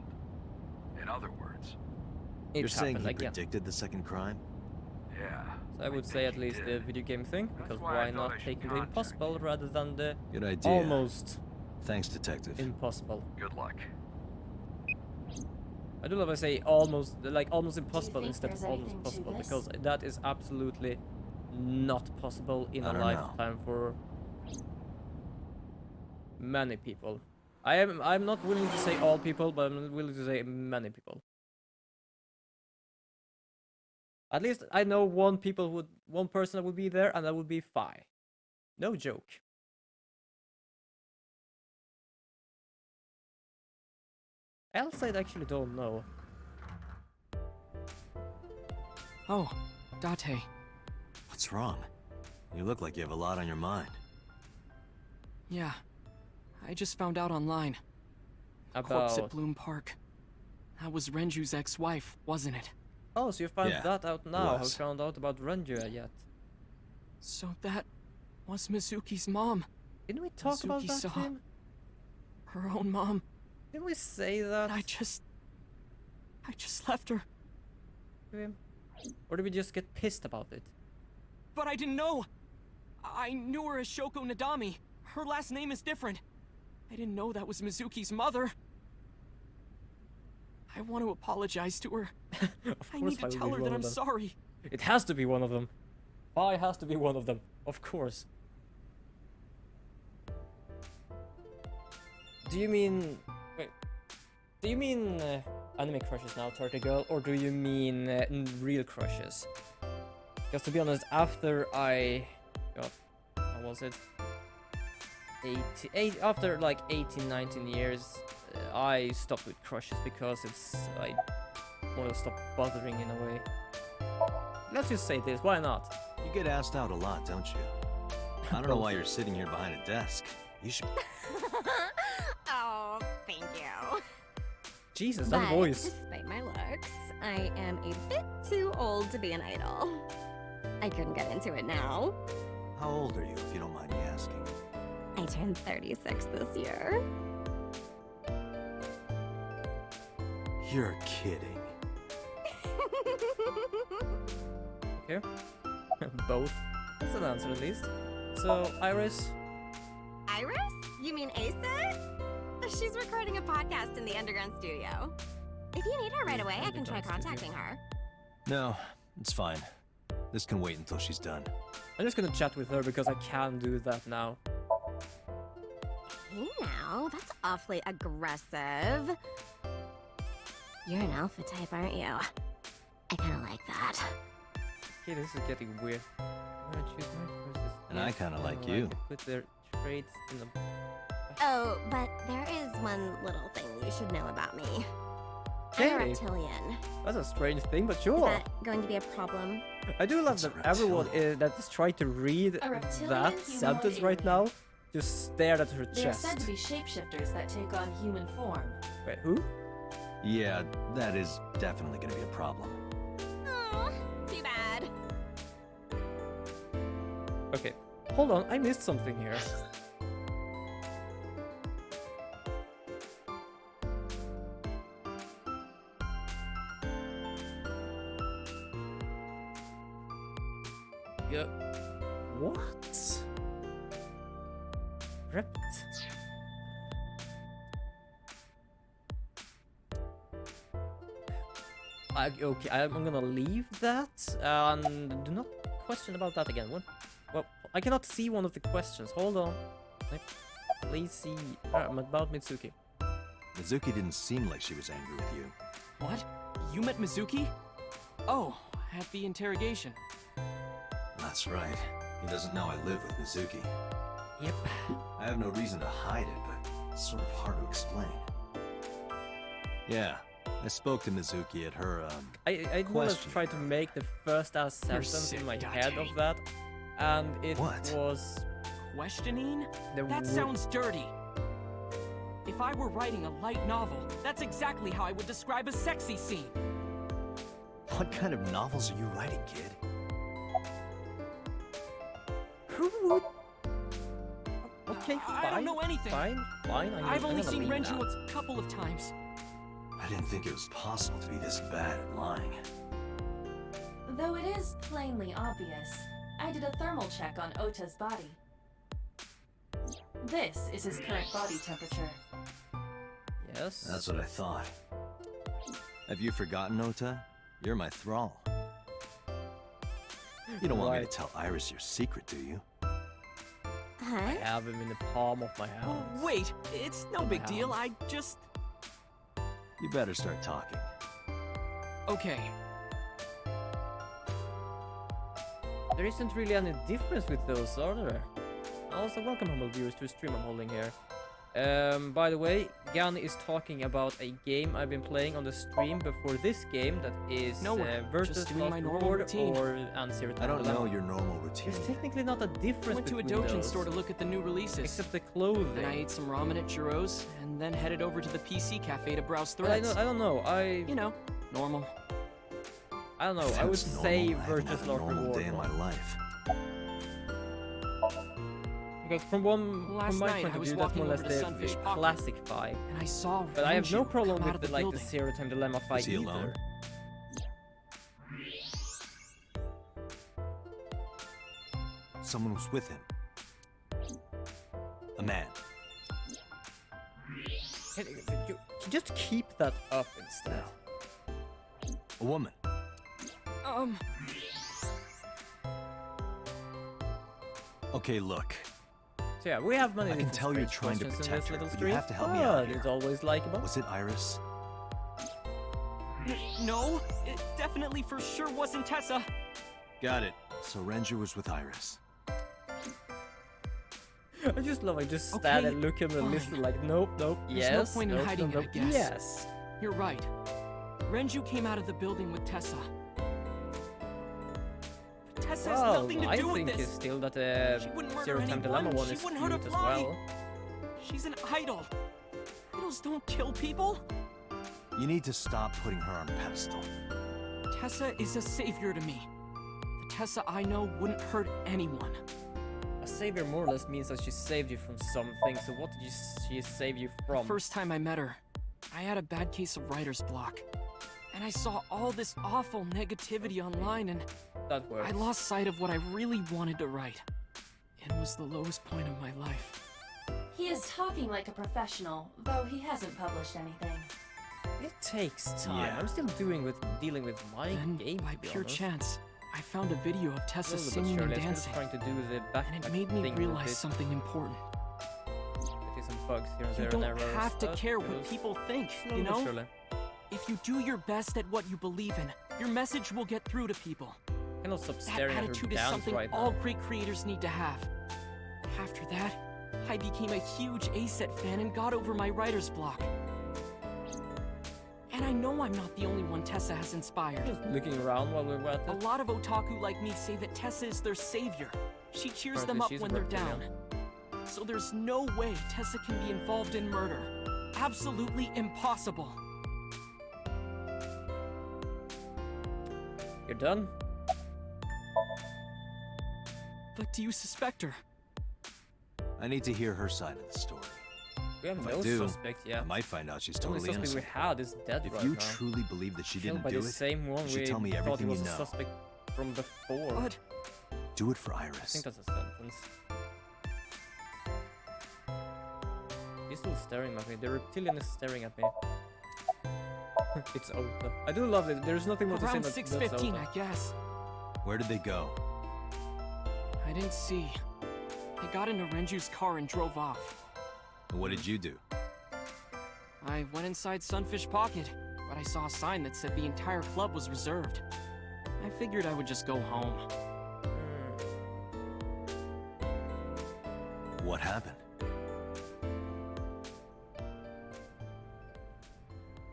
In other words, You're It saying happened he again. predicted the second crime? yeah. So I would say think at he least the did. video game thing, because why I why thought not I should taking the contact impossible you. rather than the Good idea. almost Thanks, Detective. impossible? Good luck. I do love I say almost, like almost impossible think instead of there's almost anything to possible, this? because that is absolutely not possible in I a don't know. lifetime for many people. I'm not willing to say all people, but I'm willing to say many people. At least I know one person that would be there, and that would be Fi. No joke. Else I actually don't know. Oh, Date. What's wrong? You look like you have a lot on your mind. Yeah. I just found out online. Corpse at About... Bloom Park. That was Renju's ex-wife, wasn't it? Oh, so you found Yeah, that out now. Haven't was. found out about Renju yet. So that was Mizuki's mom. Didn't we talk about Mizuki that, saw Tim? her own mom. Didn't we say that And I just left her. to him? Or did we just get pissed about it? But I didn't know. I knew her as Shoko Nadami. Her last name is different. I didn't know that was Mizuki's mother. I want to apologize to her. I need to tell her that I'm sorry. It has to be one of them. Fi has to be one of them. Of course. Do you mean... Wait. Do you mean anime crushes now, Turtle Girl? Or do you mean real crushes? Because to be honest, after I got... How was it? After like 18, 19 years, I stopped with crushes because it's... I want to stop bothering in a way. Let's just say this, why not? You get asked out a lot, don't you? I don't know why you're sitting here behind a desk. You should... Oh, thank you. Jesus, that But voice. despite my looks, I am a bit too old to be an idol. I couldn't get into it now. How old are you, if you don't mind me asking? I turned 36 this year. You're kidding. Okay. Both. That's an answer at least. So, Iris? Iris? You mean Asa? She's recording a podcast in the underground studio. If you need her right away, I can try contacting her. No, it's fine. This can wait until she's done. I'm just gonna chat with her because I can do that now. Hey now, that's awfully aggressive. You're an alpha type, aren't you? I kinda like that. Okay, this is getting weird. I'm gonna choose my courses. And I kinda like you. to put their traits in the... Oh, but there is one little thing you should know about me. Okay. I'm a reptilian. That's a strange thing, but Is sure. that going to be a problem? I do love that everyone that is trying to read reptilian that sentence humanoid right now just stared at her They are said chest. to be shapeshifters that take on human form. Wait, who? Yeah, that is definitely gonna be a problem. Oh, too bad. Okay, hold on, I missed something here. Yeah. What? Rept. Okay, I'm gonna leave that and do not question about that again. What? Well, I cannot see one of the questions. Hold on. Please see about Mitsuki. Mizuki didn't seem like she was angry with you. What? You met Mizuki? Oh, at the interrogation. That's right. He doesn't know I live with Mizuki. Yep. I have no reason to hide it, but it's sort of hard to explain. Yeah, I spoke to Mizuki at her, I more or less tried to make the first sentence sick, in my Date. head of that, and it What? was... Questioning? The That sounds dirty. If I were writing a light novel, that's exactly how I would describe a sexy scene. What kind of novels are you writing, kid? Who would? Okay, fine. I don't know anything. Fine. I've only seen Renju. Renju a couple of times. I didn't think it was possible to be this bad at lying. Though it is plainly obvious, I did a thermal check on Ota's body. This is his current body temperature. Yes. That's what I thought. Have you forgotten, Ota? You're my thrall. You don't want me to tell Iris your secret, do you? Huh? I have him in the palm of my hand. Oh, wait, it's no big deal. I just... You better start talking. Okay. There isn't really any difference with those, are there? Also, welcome humble viewers to a stream I'm holding here. By the way, Gan is talking about a game I've been playing on the stream before this game that is versus just doing my Last normal Reward routine. or and Zero Time I don't Dilemma. know your normal routine. There's technically not a difference Went to a between Dojin those, store to look at the new releases. except the clothing. Then I ate some ramen at Churros, and then headed over to the PC cafe to browse But threads. I don't know. You know, normal. I don't know. If I would that's normal, say I haven't versus had a Last normal Reward. day in my life. Because from Last my night, point I of was view, that's more or less walking over to the Sunfish Pocket, classic fight. And I saw But I have no Renju problem come out with of the, like the building. Zero Time Dilemma fight he either. alone? Someone was with him. A man. Can you just keep that up instead? A woman. Okay, look. So yeah, we have many I can different tell you're strange trying to questions in protect this her, little but stream, you have to help me out but here. it's always likeable. Was it Iris? No, it definitely for sure wasn't Tessa. Got it. So Renju was with Iris. I just love I just stand and look at him and fine. listen like nope, There's yes, no point in nope, hiding nope, it, I guess. yes. You're right. Renju came out of the building with Tessa. But Tessa has Well, nothing to I do with think this. it's still that She wouldn't murder Zero Time anyone. Dilemma one She is wouldn't hurt a cute as fly. well. She's an idol. Idols don't kill people. You need to stop putting her on a pedestal. Tessa is a savior to me. The Tessa I know wouldn't hurt anyone. A savior more or less means that she saved you from something, so what did she save you from? The first time I met her, I had a bad case of writer's block. And I saw all this awful negativity online and that works. I lost sight of what I really wanted to write. It was the lowest point of my life. He is talking like a professional, though he hasn't published anything. It takes time. Yeah. I'm still dealing with my Then, game, by to be pure honest. chance, I found a video of Tessa Slowly but singing and surely, I'm dancing. just trying to do the back And it made me thing realize with something important. it. Some bugs here and You there don't and errors. have to That care what goes people think, slowly you but know? surely. If you do your best at what you believe in, your message will get through to people. I cannot stop That staring at her attitude is dance something right all now. great creators need to have. After that, I became a huge A-Set fan and got over my writer's block. And I know I'm not the only one Tessa has inspired. Just looking around while we were at A it. lot of otaku like me say that Tessa is their savior. She cheers them Apparently up she's a when they're down. reptilian. So there's no way Tessa can be involved in murder. Absolutely impossible. You're done? But do you suspect her? I need to hear her side of the story. We have If I no do, suspect yet. I might find out she's The only totally suspect we innocent. had is dead If right you now. truly believe that she Killed didn't by do the it, same one you should we tell me thought everything he was you a know. suspect from before. But Do it for I Iris. think that's a sentence. He's still staring at me. The reptilian is staring at me. It's Ota. I do love it. There's nothing more to say around than that's 6:15, Ota. I guess. Where did they go? I didn't see. They got into Renju's car and drove off. And what did you do? I went inside Sunfish Pocket, but I saw a sign that said the entire club was reserved. I figured I would just go home. What happened?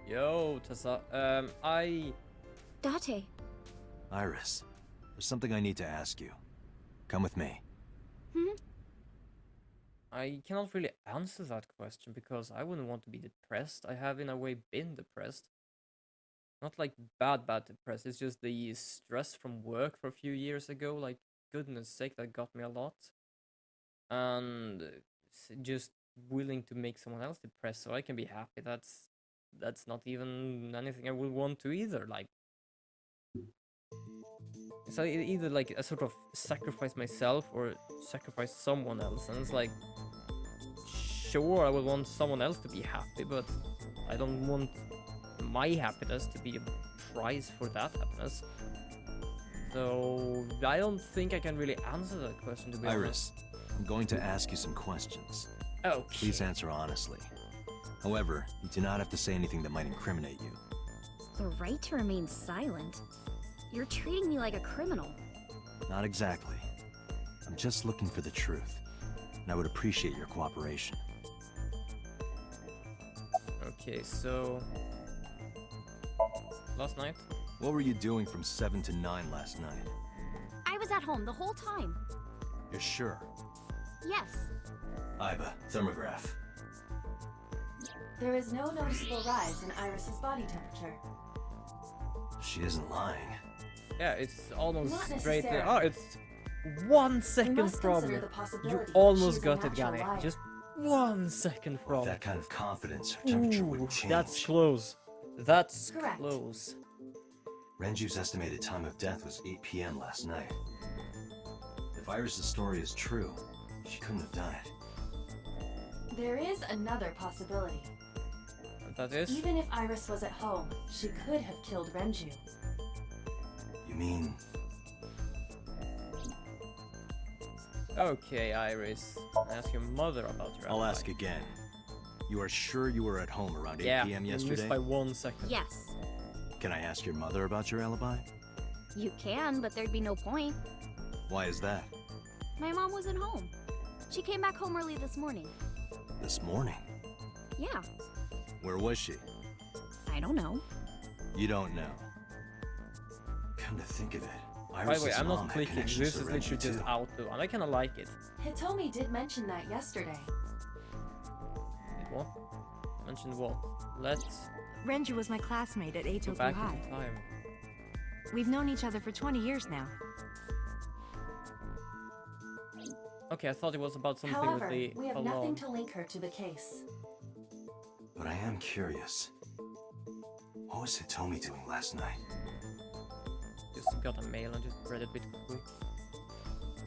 Yo, Tessa. Date. Iris, there's something I need to ask you. Come with me. I cannot really answer that question because I wouldn't want to be depressed. I have in a way been depressed. Not like bad depressed. It's just the stress from work for a few years ago. Like, goodness sake, that got me a lot. and just willing to make someone else depressed so I can be happy. That's not even anything I would want to either. Like, so either like I sort of sacrifice myself or sacrifice someone else, and it's like, sure, I would want someone else to be happy, but I don't want my happiness to be a price for that happiness. So I don't think I can really answer that question, to be Iris, I'm going to ask you some questions. Okay. Please answer honestly. However, you do not have to say anything that might incriminate you. The right to remain silent? You're treating me like a criminal. Not exactly. I'm just looking for the truth, and I would appreciate your cooperation. Okay, so last night? What were you doing from 7 to 9 last night? I was at home the whole time. You're sure? Yes. Iba, thermograph. There is no noticeable rise in Iris's body temperature. She isn't lying. Yeah, it's almost Not straight there. necessarily. Oh, it's 1 We second must from consider you. the possibility You that almost she's a got it, natural Gani. liar. Just 1 second With from. that kind of confidence, her temperature Ooh, would change. that's close. That's Correct. close. Renju's estimated time of death was 8 p.m. last night. If Iris' story is true, she couldn't have done it. There is another possibility. That is? Even if Iris was at home, she could have killed Renju. You mean... Okay, Iris. Ask your mother about your I'll alibi. ask again. You are sure you were at home around 8 Yeah, p.m. you yesterday? missed by 1 second. Yes. Can I ask your mother about your alibi? You can, but there'd be no point. Why is that? My mom wasn't home. She came back home early this morning. This morning? Yeah, Where was she? I don't know. You don't know. Come to think of it, By the way, Iris' I'm mom not had clicking. connections This to is Renju literally just too. auto, and I kinda like it. Hitomi did mention that yesterday. What? Mention what? Let's Renju was my classmate at go Eitoku back High. into time. We've known each other for 20 years now. Okay, I thought it was about something However, with the we have alarm. nothing to link her to the case. But I am curious. What was Hitomi doing last night? Just got a mail and just read it a bit quickly.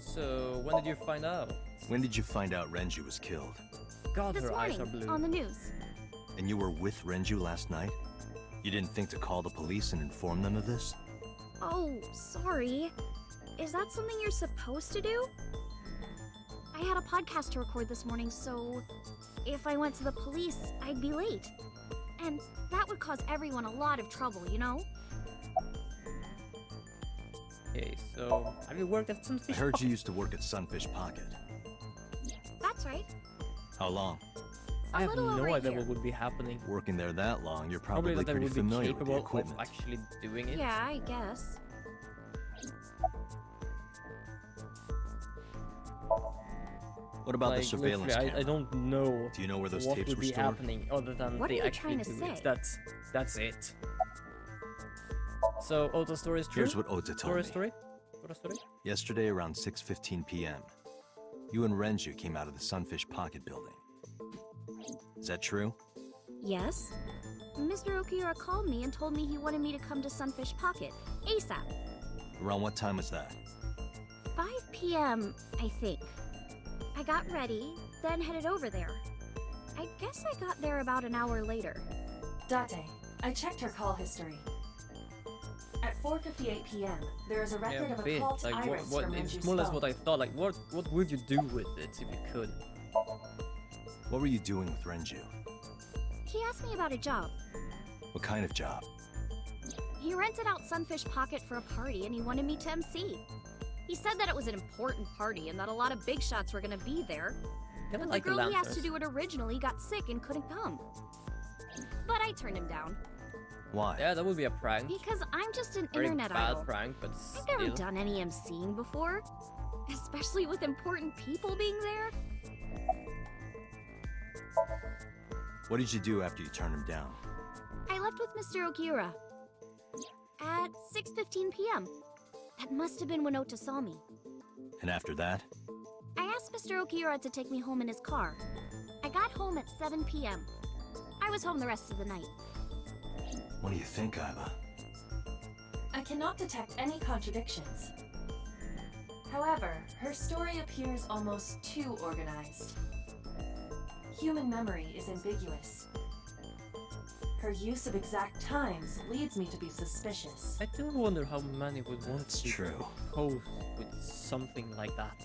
So, when did you find out? When did you find out Renju was killed? God, This her eyes are morning, blue. on the news. And you were with Renju last night? You didn't think to call the police and inform them of this? Oh, sorry. Is that something you're supposed to do? I had a podcast to record this morning, so if I went to the police, I'd be late. And that would cause everyone a lot of trouble, you know? Okay, so have you worked at Sunfish? I heard you used to work at Sunfish Pocket. That's right. How long? I have little over no a idea year. what would be happening. Working there that long, you're Probably probably that I pretty would be familiar with the capable of equipment. actually doing it. Yeah, I guess. What about the Like, surveillance literally, camera? I don't know. Do you know where those what tapes would were be stored? happening other than What are they you actually trying to do say? it. That's it. So Ota's story is true? Here's what Ota told me. Story? Ota's story? Yesterday around 6:15 p.m., you and Renju came out of the Sunfish Pocket building. Is that true? Yes? Mr. Okiura called me and told me he wanted me to come to Sunfish Pocket, ASAP. Around what time was that? 5 p.m., I think. I got ready, then headed over there. I guess I got there about an hour later. Date, I checked her call history. At 4:58 p.m., there is a record Yeah, of a bit. call to Like, Iris what, from it's Renju's more or less phone. what I thought. Like, what would you do with it if you could? What were you doing with Renju? He asked me about a job. What kind of job? He rented out Sunfish Pocket for a party and he wanted me to MC. He said that it was an important party and that a lot of big shots were gonna be there. Kinda But like the the girl he asked to Lancers. do it originally got sick and couldn't come. But I turned him down. Why? Yeah, that would be a prank. Because I'm just an Very internet bad idol. prank, but I've never still. done any MCing before. Especially with important people being there. What did you do after you turned him down? I left with Mr. Okiura. At 6:15 p.m. That must have been when Ota saw me. And after that? I asked asked Mr. Okiura to take me home in his car. I got home at 7 p.m. I was home the rest of the night. What do you think, Iva? I cannot detect any contradictions. However, her story appears almost too organized. Human memory is ambiguous. Her use of exact times leads me to be suspicious. I do wonder how many would want That's to true. pose with something like that.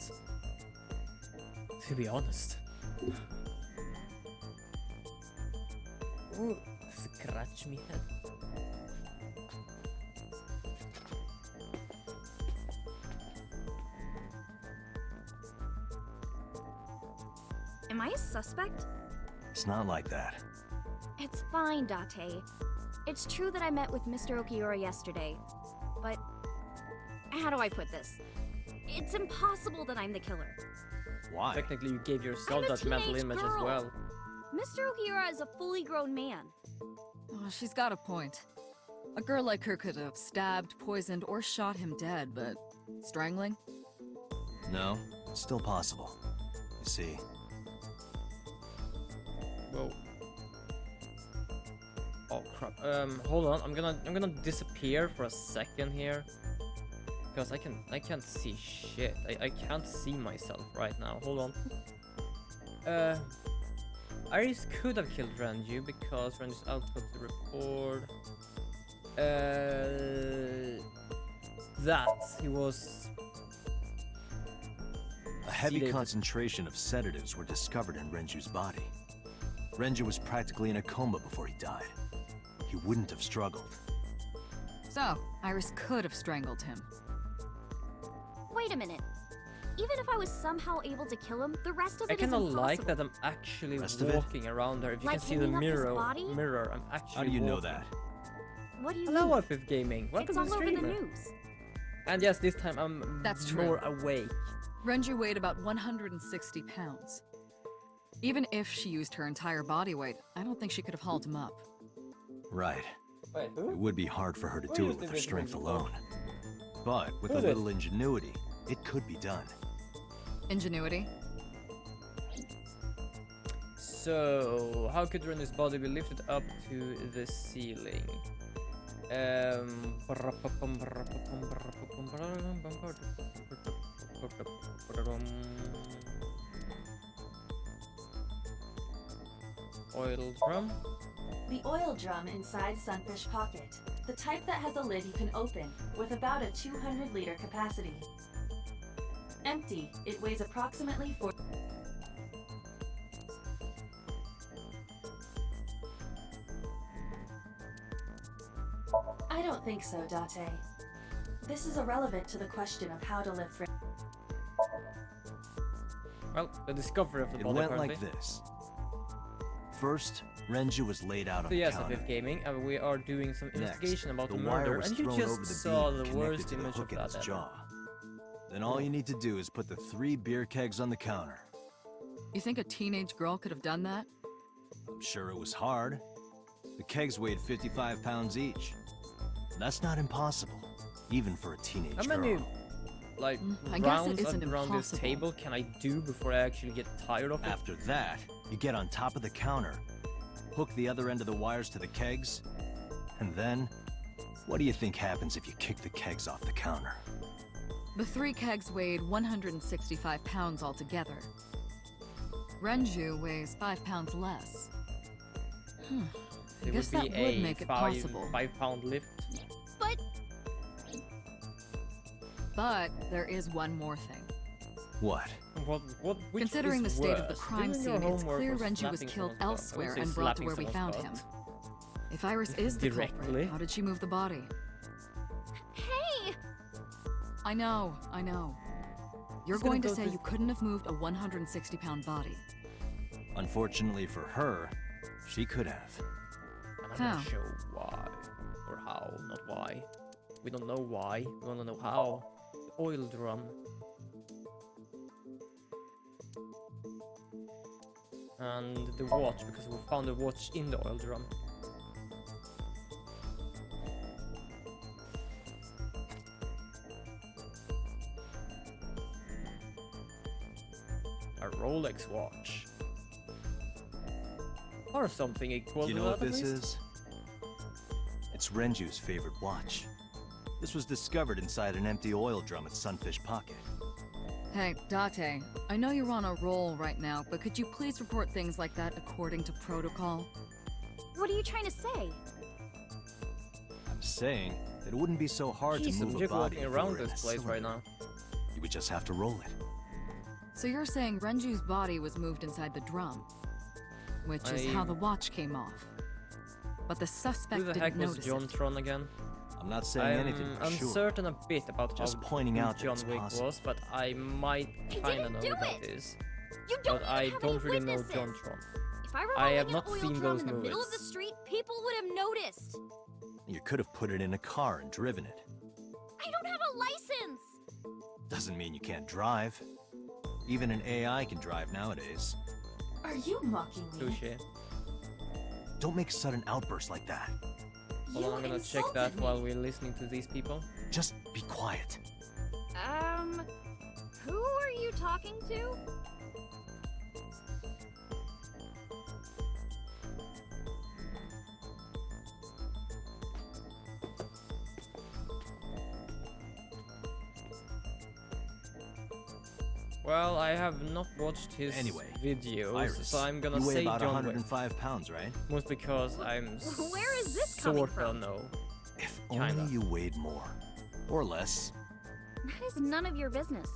To be honest. Ooh, scratch me head. Am I a suspect? It's not like that. It's fine, Date. It's true that I met with Mr. Okiura yesterday, but how do I put this? It's impossible that I'm the killer. Why? Technically, you gave yourself I'm a that mental teenage image as girl. well. Mr. Okiura is a fully grown man. Oh, she's got a point. A girl like her could have stabbed, poisoned, or shot him dead, but strangling? No, it's still possible. You see. Whoa. Oh crap. Hold on. I'm gonna disappear for a second here. Because I can't see shit. I can't see myself right now. Hold on. Iris could have killed Renju because Renju's output the report. That he was. A heavy sedated. concentration of sedatives were discovered in Renju's body. Renju was practically in a coma before he died. He wouldn't have struggled. So, Iris could have strangled him. Wait a minute. Even if I was somehow able to kill him, the rest of I it is kind of impossible. like that I'm actually Rest of it? walking around there. If you Like can see the hanging up his mirror, body? I'm actually. How do you know walking. that? What do you Hello, mean? F5 Gaming. Welcome It's to all the over stream. the news. And yes, this time I'm That's more true. awake. Renju weighed about 160 pounds. Even if she used her entire body weight, I don't think she could have hauled him up. Right. Wait, who? It would be hard for her to Who do used it with the her strength Renju? alone. But with Who a did? little ingenuity, it could be done. Ingenuity? So, how could Renju's body be lifted up to the ceiling? Oil drum. The oil drum inside Sunfish Pocket, the type that has a lid you can open, with about a 200-liter capacity. Empty, it weighs approximately 4. I don't think so, Date. This is irrelevant to the question of how to lift for. Well, the discovery of the It body went apparently. like this. First, Renju was laid out on So the yes, counter. F5 Gaming, and we are doing some investigation about the the wire murder, was and you thrown over just the saw beam the connected worst to the image hook of in that its ever. jaw. Then all you need to do is put the 3 beer kegs on the counter. You think a teenage girl could have done that? I'm sure it was hard. The kegs weighed 55 pounds each. That's not impossible, even for a teenage How many, girl. like, I guess it rounds isn't around this impossible. table can I do before I actually get tired of it? After that, you get on top of the counter, hook the other end of the wires to the kegs, and then, what do you think happens if you kick the kegs off the counter? The 3 kegs weighed 165 pounds altogether. Renju weighs 5 pounds less. I It guess would that be would a make it possible. 5-pound lift. But But there is one more thing. What? Which Considering the is state of the worse, crime doing your scene, it's homework clear or Renju was slapping killed someone's butt? I would elsewhere say and brought to where we slapping found someone's him. butt. If Iris is the Directly. culprit, how did she move the body? hey! I know. You're Just gonna going to go say to- you couldn't have moved a 160-pound body. Unfortunately for her, she could have. And I'm How? not sure why. Or how, not why. We don't know why, we wanna know how. The oil drum. And the watch, because we found the watch in the oil drum. A Rolex watch. Or something equal Do you to know what that, at this least. is? It's Renju's favorite watch. This was discovered inside an empty oil drum at Sunfish Pocket. Hey, Date, I know you're on a roll right now, but could you please report things like that according to protocol? What are you trying to say? I'm saying that it wouldn't be so hard Jeez, to move a just body walking if it around were in this a place right cylinder. now. You would just have to roll it. So you're saying Renju's body was moved inside the drum, which is how the watch came off. But the suspect Who the didn't heck was notice John it. Tron again? I'm not saying anything for I'm sure. uncertain a bit about Just how pointing who out that John it's Wick possible. was, but I might He kinda didn't know do who that it! is. You don't But I even have don't any really know witnesses. John Tron. If I were I have rolling not an oil seen drum those in the middle of the movies. street, people would have noticed. You could have put it in a car and driven it. I don't have a license. Doesn't mean you can't drive. Even an AI can drive nowadays. Are you mocking me? Touché. Don't make sudden outbursts like that. Hold on, I'm gonna check that while we're listening to these people. Just be quiet. Who are you talking to? Well, I have not watched his videos, Iris, so I'm gonna you weigh say about John Wick. 105 pounds, right? Most because I'm Where is this coming sorta from? know. If Kinda. only you weighed more. Or less. That is none of your business.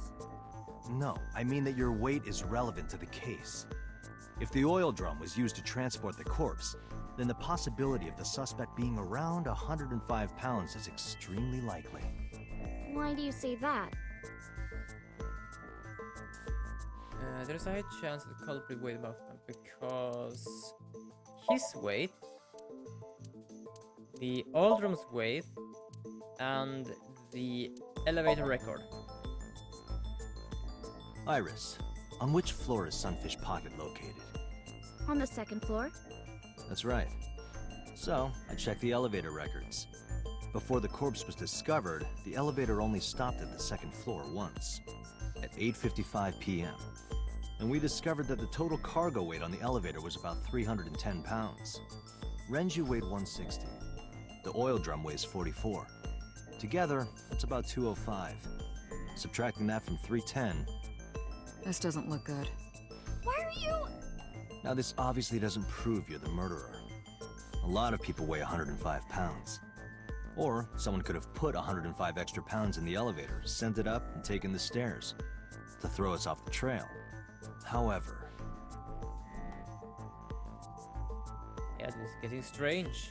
No, I mean that your weight is relevant to the case. If the oil drum was used to transport the corpse, then the possibility of the suspect being around 105 pounds is extremely likely. Why do you say that? There's a high chance that the culprit weighed about because his weight, the oil drum's weight, and the elevator record. Iris, on which floor is Sunfish Pocket located? On the second floor? That's right. So, I checked the elevator records. Before the corpse was discovered, the elevator only stopped at the second floor once, at 8:55 p.m. And we discovered that the total cargo weight on the elevator was about 310 pounds. Renju weighed 160. The oil drum weighs 44. Together, that's about 205. Subtracting that from 310. This doesn't look good. Why are you... Now this obviously doesn't prove you're the murderer. A lot of people weigh 105 pounds. Or someone could have put 105 extra pounds in the elevator, sent it up, and taken the stairs to throw us off the trail. However... Yeah, this is getting strange.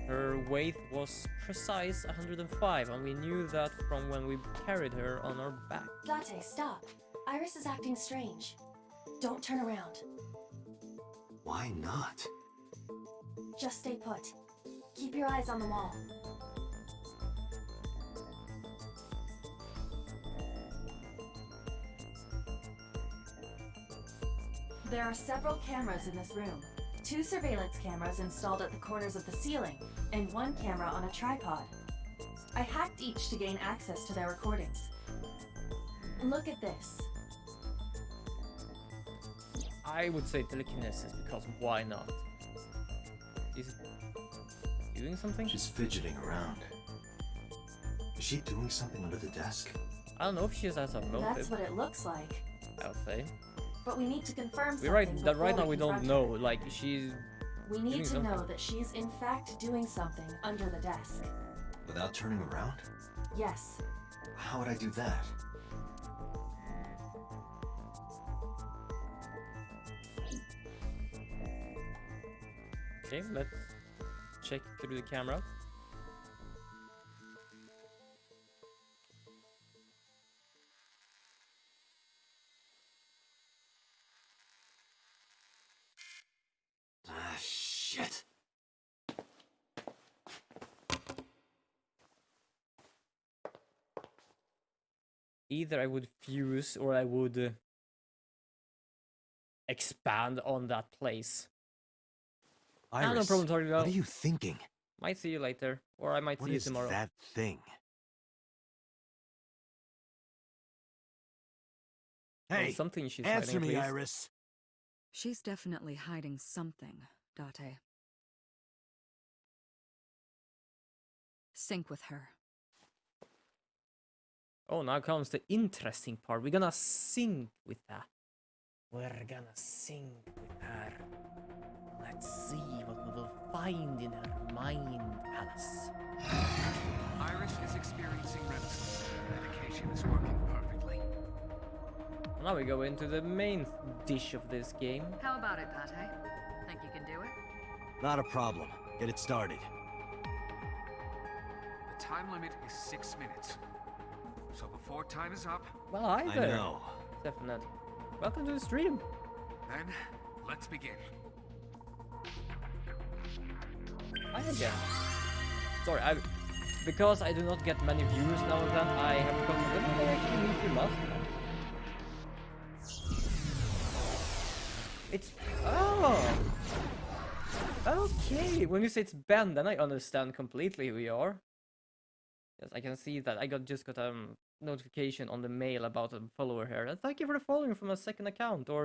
Her weight was precise 105, and we knew that from when we carried her on our back. Date, stop. Iris is acting strange. Don't turn around. Why not? Just stay put. Keep your eyes on the wall. There are several cameras in this room. 2 surveillance cameras installed at the corners of the ceiling, and 1 camera on a tripod. I hacked each to gain access to their recordings. Look at this. I would say telekinesis, because why not? Is doing something? She's fidgeting around. Is she doing something under the desk? I don't know if she has a motive. That's what it looks like. I would say. But we need to confirm something Right before now we don't confront know. her. Like she's. We doing need to something. know that she's in fact doing something under the desk. Without turning around? Yes. How would I do that? Okay, let's check through the camera. Ah, shit. Either I would fuse or I would expand on that place. Iris, no problem talking about. what are you thinking? Might see you later, or I might What see you is tomorrow. that thing? Hey, something she's answer hiding, me, at least. Iris. She's definitely hiding something, Date. Sync with her. Oh, now comes the interesting part. We're gonna sync with her. We're gonna sync with her. Let's see what we will find in her mind, Alice. Iris is experiencing REM sleep. Medication is working perfectly. Now we go into the main dish of this game. How about it, Date? Think you can do it? Not a problem. Get it started. The time limit is 6 minutes. So before time is up... Well, hi I there. know. Definitely. Welcome to the stream. Then, let's begin. Hi again. Sorry, because I do not get many views now and then, I have become a little bit actually need to master them. It's... Oh! Okay, when you say it's Ben, then I understand completely who you are. Yes, I can see that. I just got a notification on the mail about a follower here. And thank you for the following from a second account, or